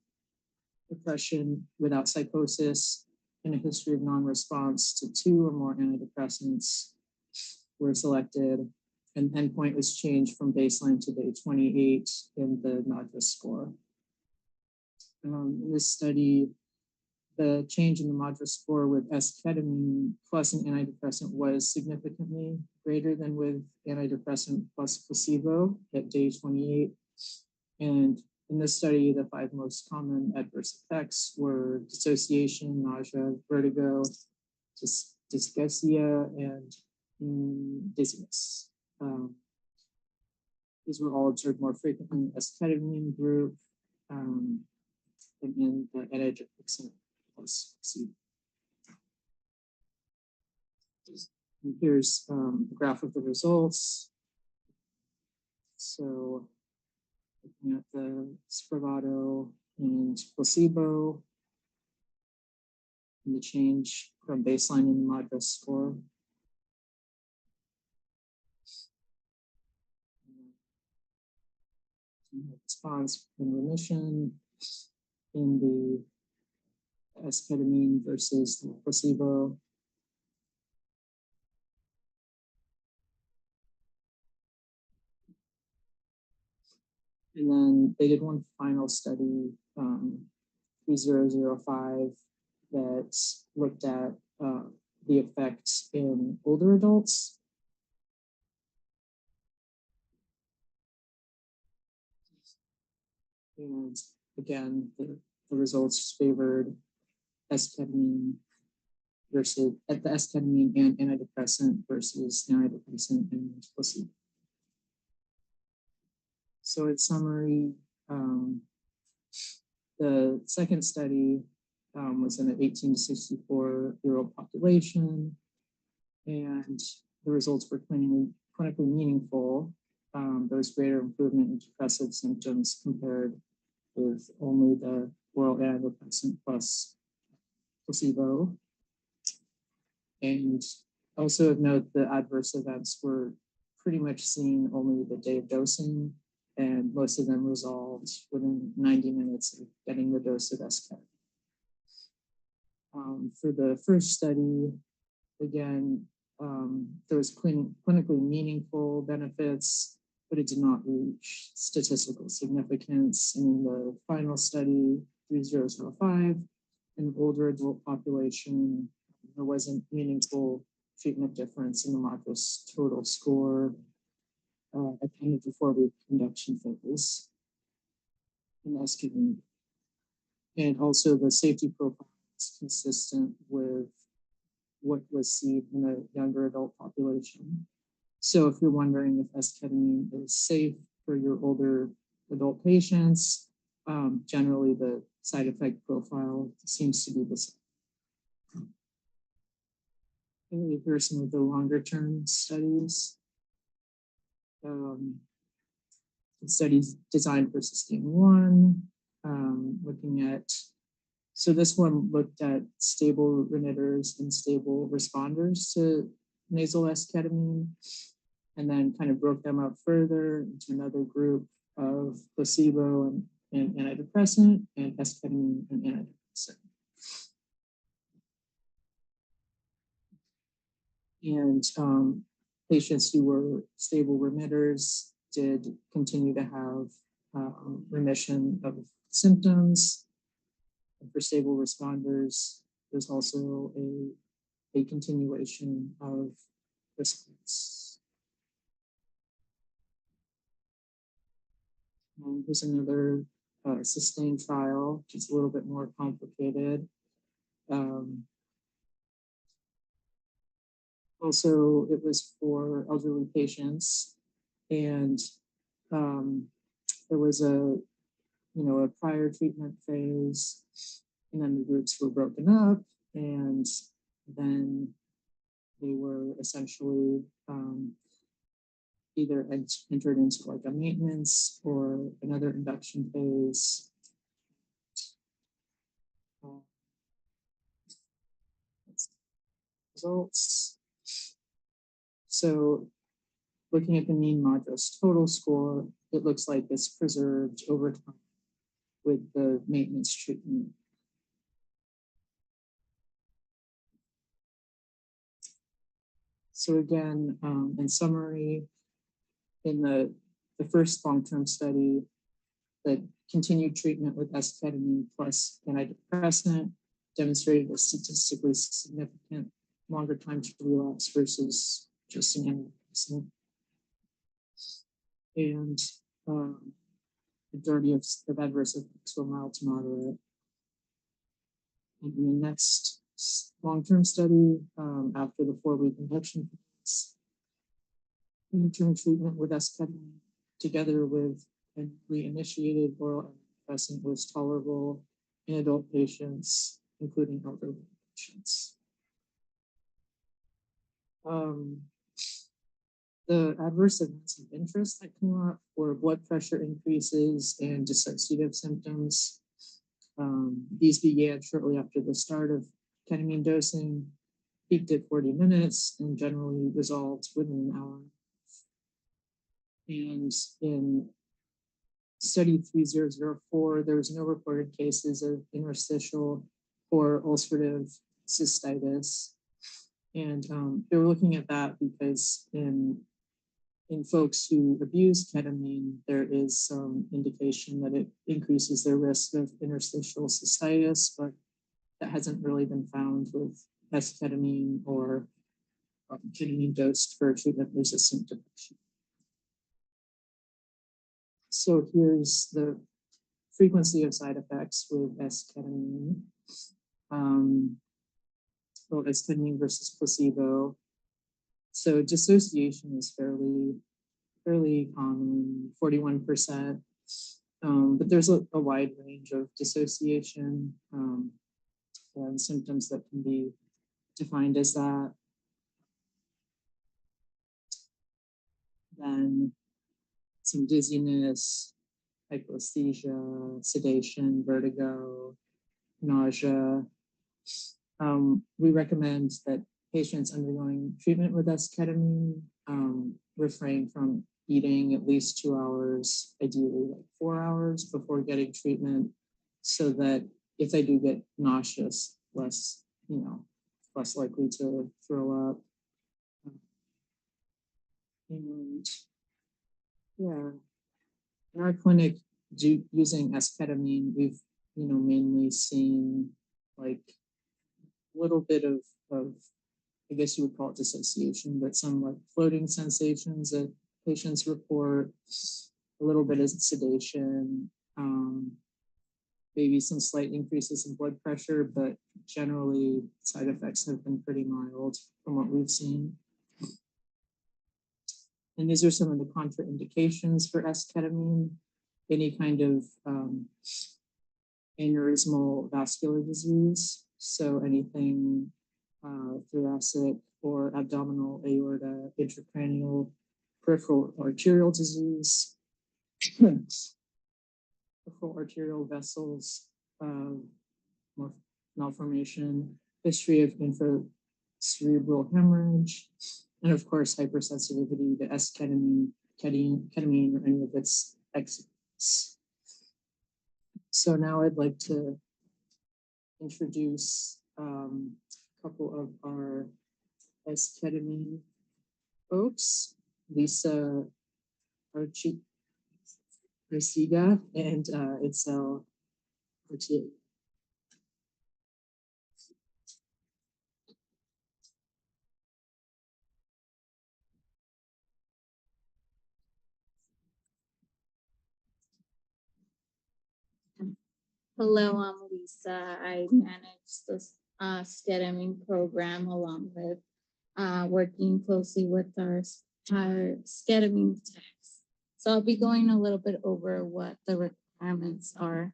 depression without psychosis and a history of non-response to 2 or more antidepressants were selected, and endpoint was changed from baseline to day 28 in the MADRS score. In this study, the change in the MADRS score with esketamine plus an antidepressant was significantly greater than with antidepressant plus placebo at day 28. And in this study, the 5 most common adverse effects were dissociation, nausea, vertigo, dysphagia, and dizziness. These were all observed more frequently in the esketamine group and in the antidepressant plus placebo. And here's a graph of the results. So looking at the Spravato and placebo, and the change from baseline in the MADRS score. Response and remission in the esketamine versus the placebo. And then they did one final study, 3005, that looked at the effects in older adults. And again, the results favored esketamine versus the esketamine and antidepressant versus antidepressant and placebo. So in summary, the second study was in an 18 to 64-year-old population, and the results were clinically meaningful. There was greater improvement in depressive symptoms compared with only the oral antidepressant plus placebo. And also of note, the adverse events were pretty much seen only the day of dosing, and most of them resolved within 90 minutes of getting the dose of esketamine. For the first study, again, there was clinically meaningful benefits, but it did not reach statistical significance. And in the final study, 3005, in the older adult population, there wasn't meaningful treatment difference in the MADRS total score at the end of the 4-week induction phase in esketamine. And also the safety profile is consistent with what was seen in the younger adult population. So if you're wondering if esketamine is safe for your older adult patients, generally the side effect profile seems to be the same. Okay, here are some of the longer term studies. Studies designed for SUSTAIN 1, looking at, so this one looked at stable remitters and stable responders to nasal esketamine, and then kind of broke them up further into another group of placebo and antidepressant, and esketamine and antidepressant. And patients who were stable remitters did continue to have remission of symptoms. And for stable responders, there's also a continuation of response. Here's another SUSTAIN trial, which is a little bit more complicated. Also, it was for elderly patients, and there was a prior treatment phase, and then the groups were broken up, and then they were essentially either entered into like a maintenance or another induction phase. Results. So looking at the mean MADRS total score, it looks like it's preserved over time with the maintenance treatment. So again, in summary, in the first long-term study, the continued treatment with esketamine plus antidepressant demonstrated a statistically significant longer time to relapse versus just an antidepressant. And the majority of adverse effects were mild to moderate. And the next long-term study after the 4-week induction phase. Long-term treatment with esketamine together with a reinitiated oral antidepressant was tolerable in adult patients, including elderly patients. The adverse events of interest that came up were blood pressure increases and dissociative symptoms. These began shortly after the start of ketamine dosing, peaked at 40 minutes, and generally resolved within an hour. And in study 3004, there was no reported cases of interstitial or ulcerative cystitis. And they were looking at that because in folks who abuse ketamine, there is some indication that it increases their risk of interstitial cystitis, but that hasn't really been found with esketamine or ketamine dosed for treatment-resistant depression. So here's the frequency of side effects with esketamine. Well, esketamine versus placebo. So dissociation is fairly common, 41%. But there's a wide range of dissociation and symptoms that can be defined as that. Then some dizziness, hyposthesia, sedation, vertigo, nausea. We recommend that patients undergoing treatment with esketamine refrain from eating at least 2 hours, ideally like 4 hours before getting treatment, so that if they do get nauseous, less likely to throw up. And yeah, in our clinic, using esketamine, we've mainly seen like a little bit of I guess you would call it dissociation, but some like floating sensations that patients report, a little bit of sedation, maybe some slight increases in blood pressure, but generally side effects have been pretty mild from what we've seen. And these are some of the contraindications for esketamine: any kind of aneurysmal vascular disease, so anything thoracic or abdominal aorta, intracranial, peripheral arterial disease, peripheral arterial vessels, malformation, history of intracerebral hemorrhage, and of course hypersensitivity to esketamine, ketamine, or any of its excipients. So now I'd like to introduce a couple of our esketamine folks, Lisa Archiga and Itzel Archiga. Hello, I'm Lisa. I manage the Esketamine program along with working closely with our Esketamine techs. So I'll be going a little bit over what the requirements are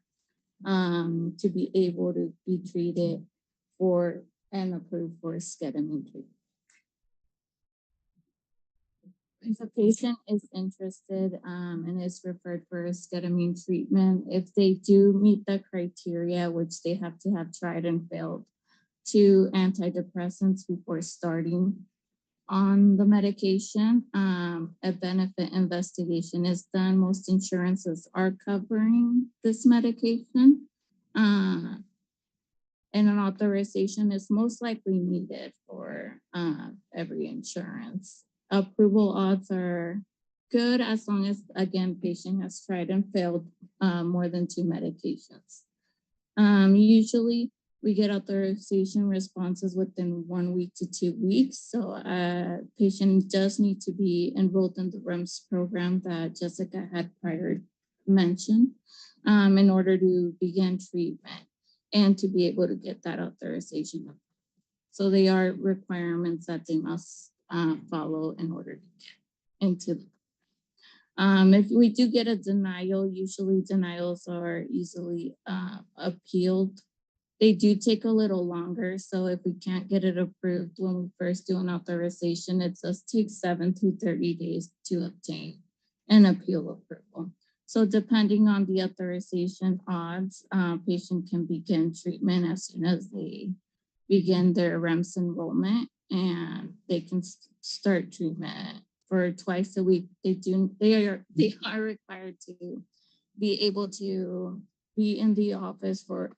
to be able to be treated for and approved for Esketamine treatment. If a patient is interested and is referred for esketamine treatment, if they do meet the criteria, which they have to have tried and failed 2 antidepressants before starting on the medication, a benefit investigation is done. Most insurances are covering this medication. And an authorization is most likely needed for every insurance. Approval odds are good as long as, again, patient has tried and failed more than 2 medications. Usually we get authorization responses within 1 week to 2 weeks. So patient does need to be enrolled in the REMS program that Jessica had prior mentioned in order to begin treatment and to be able to get that authorization. So they are requirements that they must follow in order to get into the if we do get a denial, usually denials are easily appealed. They do take a little longer. So if we can't get it approved when we first do an authorization, it does take 7 to 30 days to obtain an appeal approval. So depending on the authorization odds, patient can begin treatment as soon as they begin their REMS enrollment, and they can start treatment for twice a week. They are required to be able to be in the office for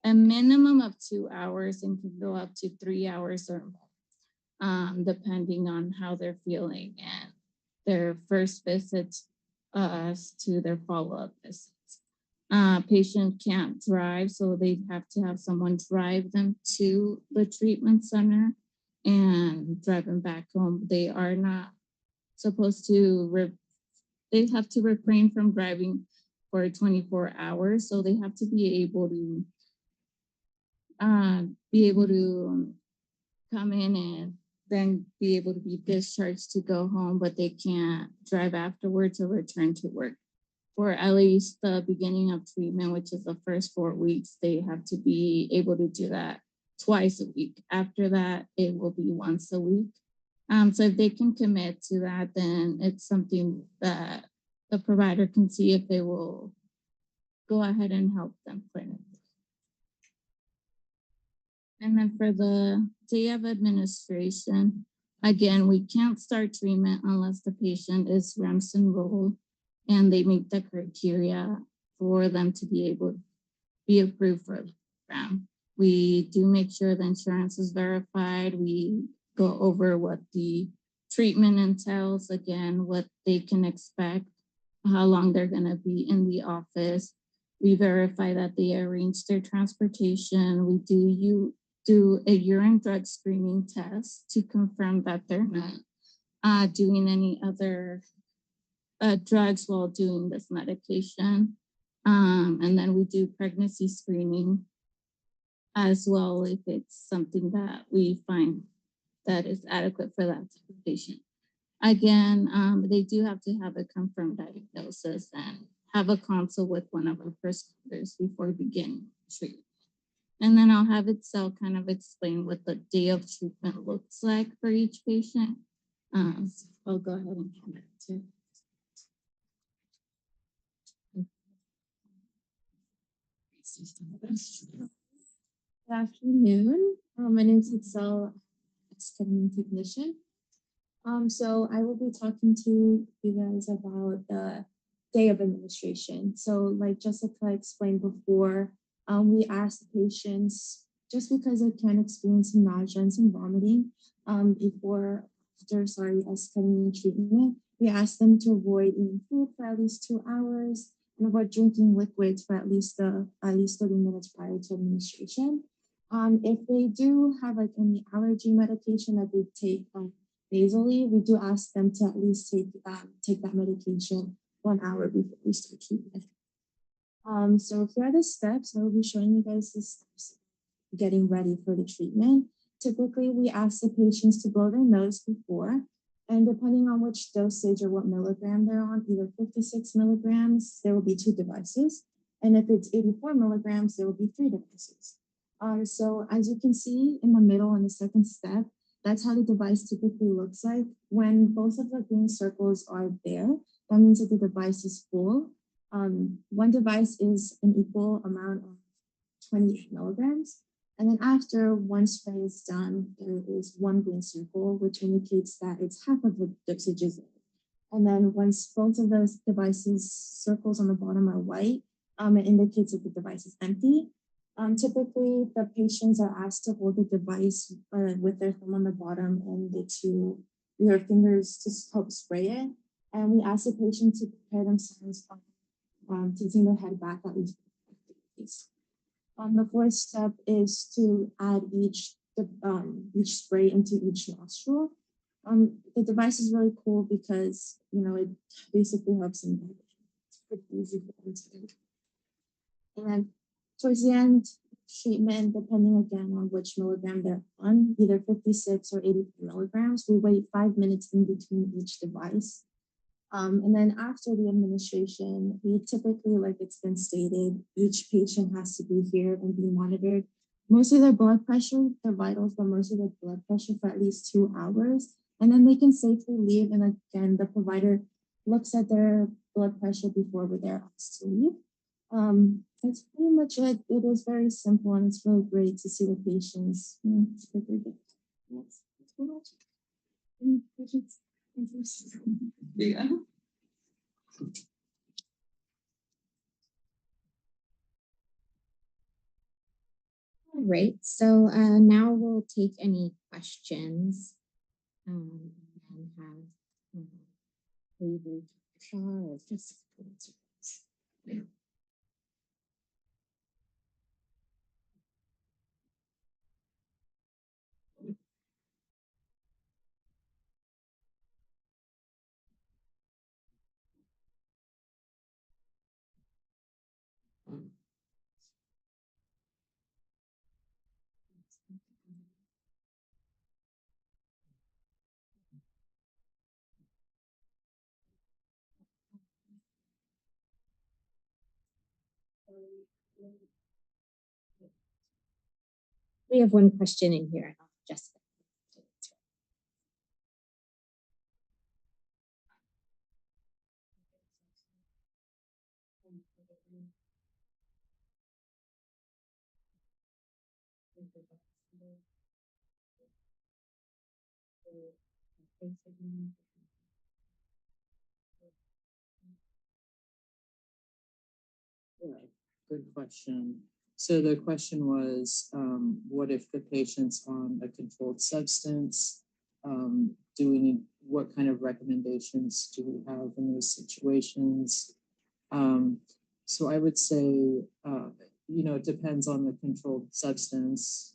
a minimum of 2 hours and can go up to 3 hours or more, depending on how they're feeling and their first visits to their follow-up visits. Patient can't drive, so they have to have someone drive them to the treatment center and drive them back home. They are not supposed to, they have to refrain from driving for 24 hours. So they have to be able to come in and then be able to be discharged to go home, but they can't drive afterwards or return to work. For at least the beginning of treatment, which is the first 4 weeks, they have to be able to do that twice a week. After that, it will be once a week. So if they can commit to that, then it's something that the provider can see if they will go ahead and help them clinically. And then for the day of administration, again, we can't start treatment unless the patient is REMS enrolled and they meet the criteria for them to be able to be approved for the program. We do make sure the insurance is verified. We go over what the treatment entails, again, what they can expect, how long they're going to be in the office. We verify that they arrange their transportation. We do a urine drug screening test to confirm that they're not doing any other drugs while doing this medication. And then we do pregnancy screening as well if it's something that we find that is adequate for that type of patient. Again, they do have to have a confirmed diagnosis and have a consult with one of our prescribers before beginning treatment. And then I'll have Itzel kind of explain what the day of treatment looks like for each patient. So I'll go ahead and hand it to. Good afternoon. My name is Itzel, Esketamine technician. So I will be talking to you guys about the day of administration. So like Jessica explained before, we ask the patients, just because they can experience some nausea and some vomiting after esketamine treatment, we ask them to avoid eating food for at least 2 hours and avoid drinking liquids for at least 30 minutes prior to administration. If they do have like any allergy medication that they take nasally, we do ask them to at least take that medication 1 hour before we start treatment. So here are the steps. I will be showing you guys the steps getting ready for the treatment. Typically, we ask the patients to blow their nose before, and depending on which dosage or what milligram they're on, either 56 milligrams, there will be 2 devices. And if it's 84 milligrams, there will be 3 devices. So as you can see in the middle in the second step, that's how the device typically looks like. When both of the green circles are there, that means that the device is full. One device is an equal amount of 28 milligrams. And then after one spray is done, there is 1 green circle, which indicates that it's half of the dosage is there. And then once both of those devices circles on the bottom are white, it indicates that the device is empty. Typically, the patients are asked to hold the device with their thumb on the bottom and their fingers to help spray it. And we ask the patient to prepare themselves tilting their head back at least. The fourth step is to add each spray into each nostril. The device is really cool because it basically helps them. It's pretty easy for them to do. And then towards the end, treatment, depending again on which milligram they're on, either 56 or 80 milligrams. We wait 5 minutes in between each device. And then after the administration, we typically, like it's been stated, each patient has to be here and be monitored. Mostly their blood pressure, their vitals, but mostly their blood pressure for at least 2 hours. And then they can safely leave. And again, the provider looks at their blood pressure before they're asked to leave. That's pretty much it. It is very simple and it's really great to see the patients. It's pretty good. That's pretty much it. Patients. Yeah. All right, so now we'll take any questions and have either Shah or Jessica answer this. We have one question in here, Jessica. Right. Good question. So the question was, what if the patient's on a controlled substance? What kind of recommendations do we have in those situations? So I would say, it depends on the controlled substance.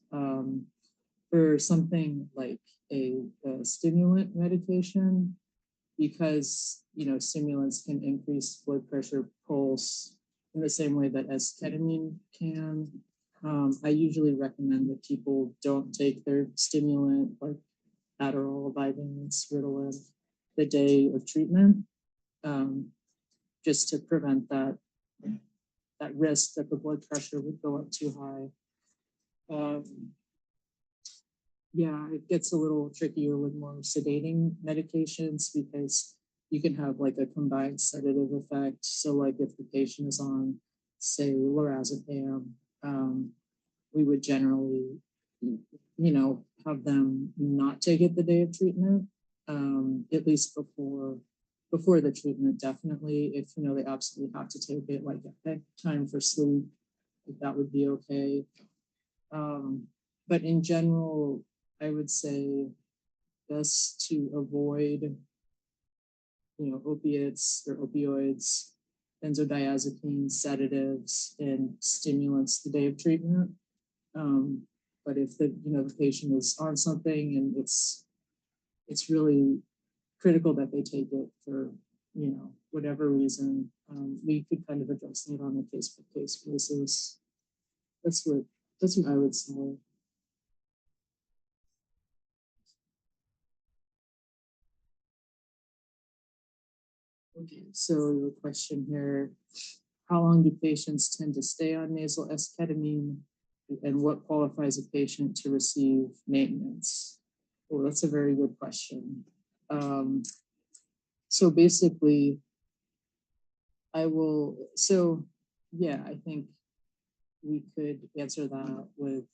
For something like a stimulant medication, because stimulants can increase blood pressure, pulse in the same way that esketamine can. I usually recommend that people don't take their stimulant like Adderall, Vyvanse, Ritalin the day of treatment, just to prevent that risk that the blood pressure would go up too high. Yeah, it gets a little trickier with more sedating medications because you can have like a combined sedative effect. So like if the patient is on, say, lorazepam, we would generally, have them not take it the day of treatment, at least before the treatment, definitely. If, they absolutely have to take it, like at time for sleep, if that would be okay. But in general, I would say best to avoid, opiates or opioids, benzodiazepines, sedatives, and stimulants the day of treatment. But if the patient is on something and it's really critical that they take it for whatever reason, we could kind of address that on a case by case basis. That's what I would say. Okay, so the question here, how long do patients tend to stay on nasal esketamine, and what qualifies a patient to receive maintenance? Well, that's a very good question. So basically, I think we could answer that with,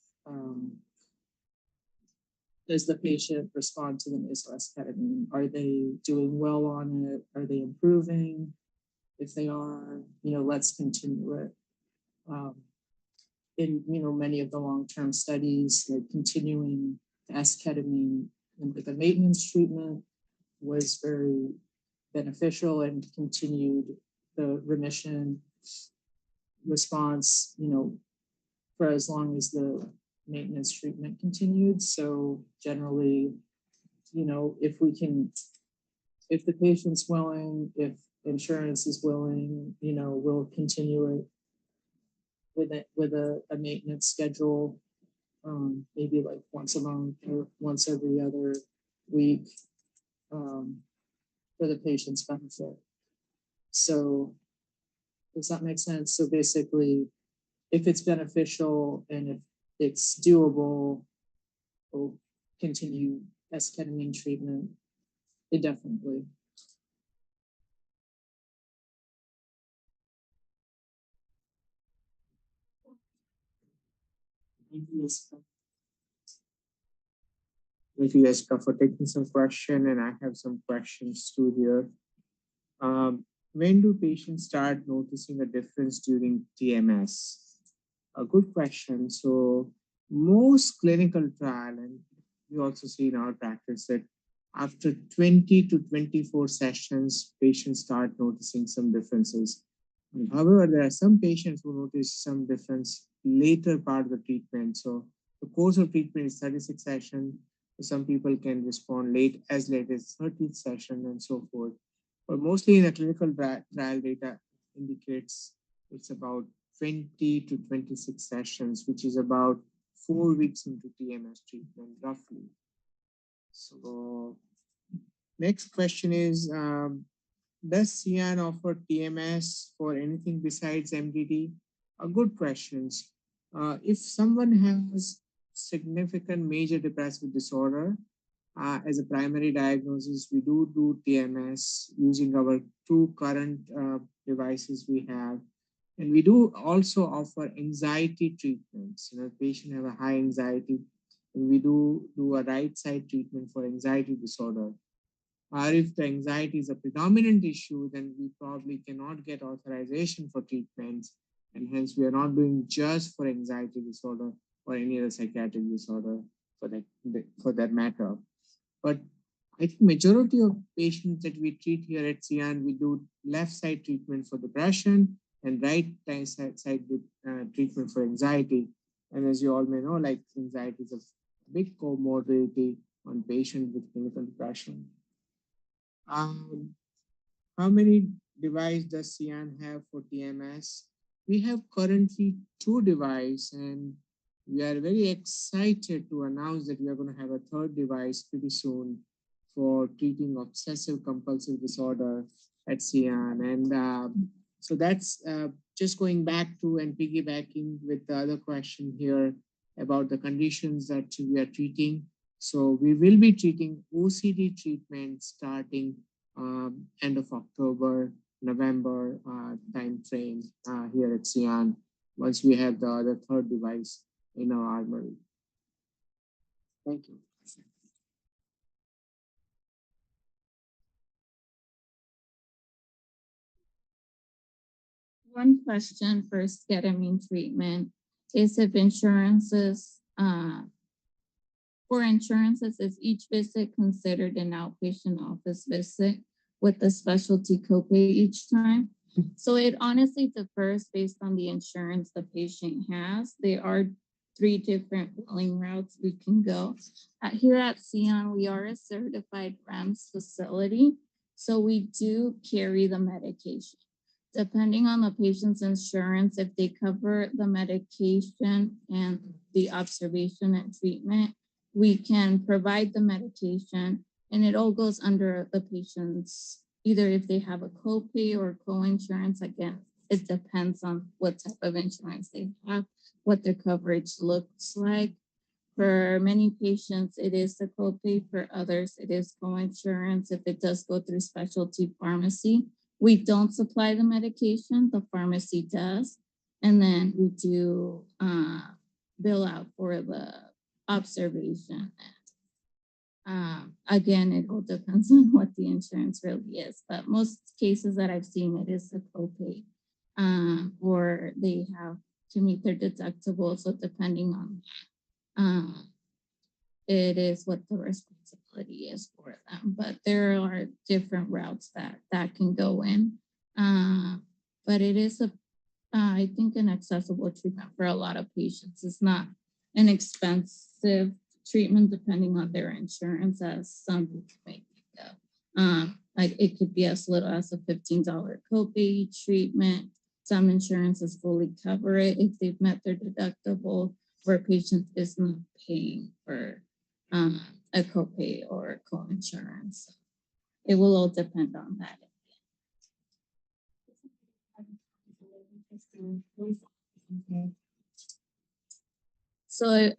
does the patient respond to the nasal esketamine? Are they doing well on it? Are they improving? If they are, let's continue it. In many of the long-term studies, like continuing esketamine in like a maintenance treatment was very beneficial and continued the remission response, for as long as the maintenance treatment continued. So generally, if the patient's willing, if insurance is willing, we'll continue it with a maintenance schedule, maybe like once a month or once every other week, for the patient's benefit. So does that make sense? So basically, if it's beneficial and if it's doable, we'll continue esketamine treatment indefinitely. Thank you, Jessica, for taking some question, and I have some questions too here. When do patients start noticing a difference during TMS? A good question. So most clinical trial, and we also see in our practice that after 20 to 24 sessions, patients start noticing some differences. However, there are some patients who notice some difference later part of the treatment. So the course of treatment is 36 sessions. Some people can respond as late as 30th session and so forth. But mostly in the clinical trial data indicates it's about 20 to 26 sessions, which is about 4 weeks into TMS treatment, roughly. So next question is, does CIAN offer TMS for anything besides MDD? A good questions. If someone has significant major depressive disorder, as a primary diagnosis, we do TMS using our two current devices we have. And we do also offer anxiety treatments. You know, patient have a high anxiety, and we do a right side treatment for anxiety disorder. Or if the anxiety is a predominant issue, then we probably cannot get authorization for treatments. And hence we are not doing just for anxiety disorder or any other psychiatric disorder for that matter. But I think majority of patients that we treat here at CIAN, we do left side treatment for depression and right side treatment for anxiety. And as you all may know, like anxiety is a big comorbidity on patients with clinical depression. How many devices does CIAN have for TMS? We have currently 2 devices, and we are very excited to announce that we are going to have a 3rd device pretty soon for treating obsessive compulsive disorder at CIAN. And so that's just going back to and piggybacking with the other question here about the conditions that we are treating. So we will be treating OCD treatment starting end of October, November time frame here at CIAN once we have the other 3rd device in our armory. Thank you. One question for esketamine treatment is if insurances, for insurances, is each visit considered an outpatient office visit with a specialty copay each time? So it honestly differs based on the insurance the patient has. There are 3 different billing routes we can go. Here at CIAN, we are a certified REMS facility, so we do carry the medication. Depending on the patient's insurance, if they cover the medication and the observation and treatment, we can provide the medication, and it all goes under the patient's, either if they have a copay or co-insurance. Again, it depends on what type of insurance they have, what their coverage looks like. For many patients, it is the copay. For others, it is co-insurance if it does go through specialty pharmacy. We don't supply the medication, the pharmacy does. And then we do bill out for the observation. Again, it all depends on what the insurance really is, but most cases that I've seen, it is the copay, or they have to meet their deductible. So depending on that, it is what the responsibility is for them. But there are different routes that can go in. But it is I think an accessible treatment for a lot of patients. It's not an expensive treatment depending on their insurance, as some people may think of. Like it could be as little as a $15 copay treatment. Some insurances fully cover it if they've met their deductible, where patient is not paying for a copay or co-insurance. It will all depend on that. So,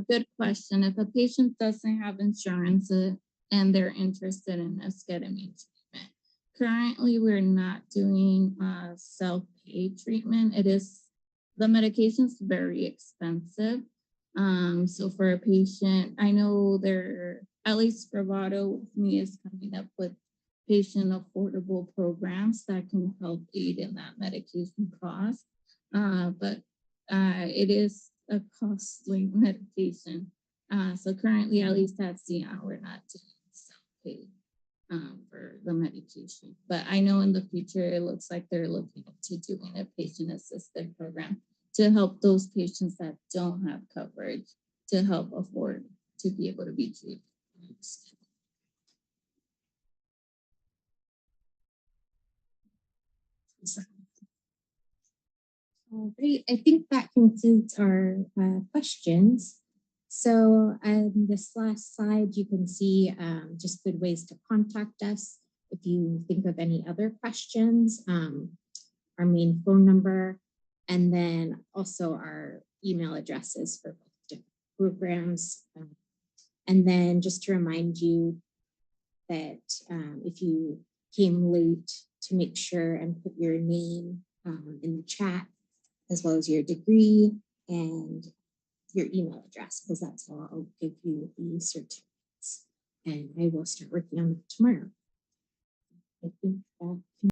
good question. If a patient doesn't have insurance and they're interested in esketamine treatment, currently we're not doing self-pay treatment. The medication's very expensive. So for a patient, I know at least Bravado with me is coming up with patient affordable programs that can help aid in that medication cost. But it is a costly medication. So currently, at least that's we're not doing self-pay for the medication. But I know in the future, it looks like they're looking into doing a patient-assisted program to help those patients that don't have coverage to help afford to be able to be treated. Great. I think that concludes our questions. So on this last slide, you can see just good ways to contact us. If you think of any other questions, our main phone number, and then also our email addresses for both different programs. And then just to remind you that if you came late, to make sure and put your name in the chat, as well as your degree and your email address, because that's how I'll give you the certificates. And I will start working on it tomorrow. I think that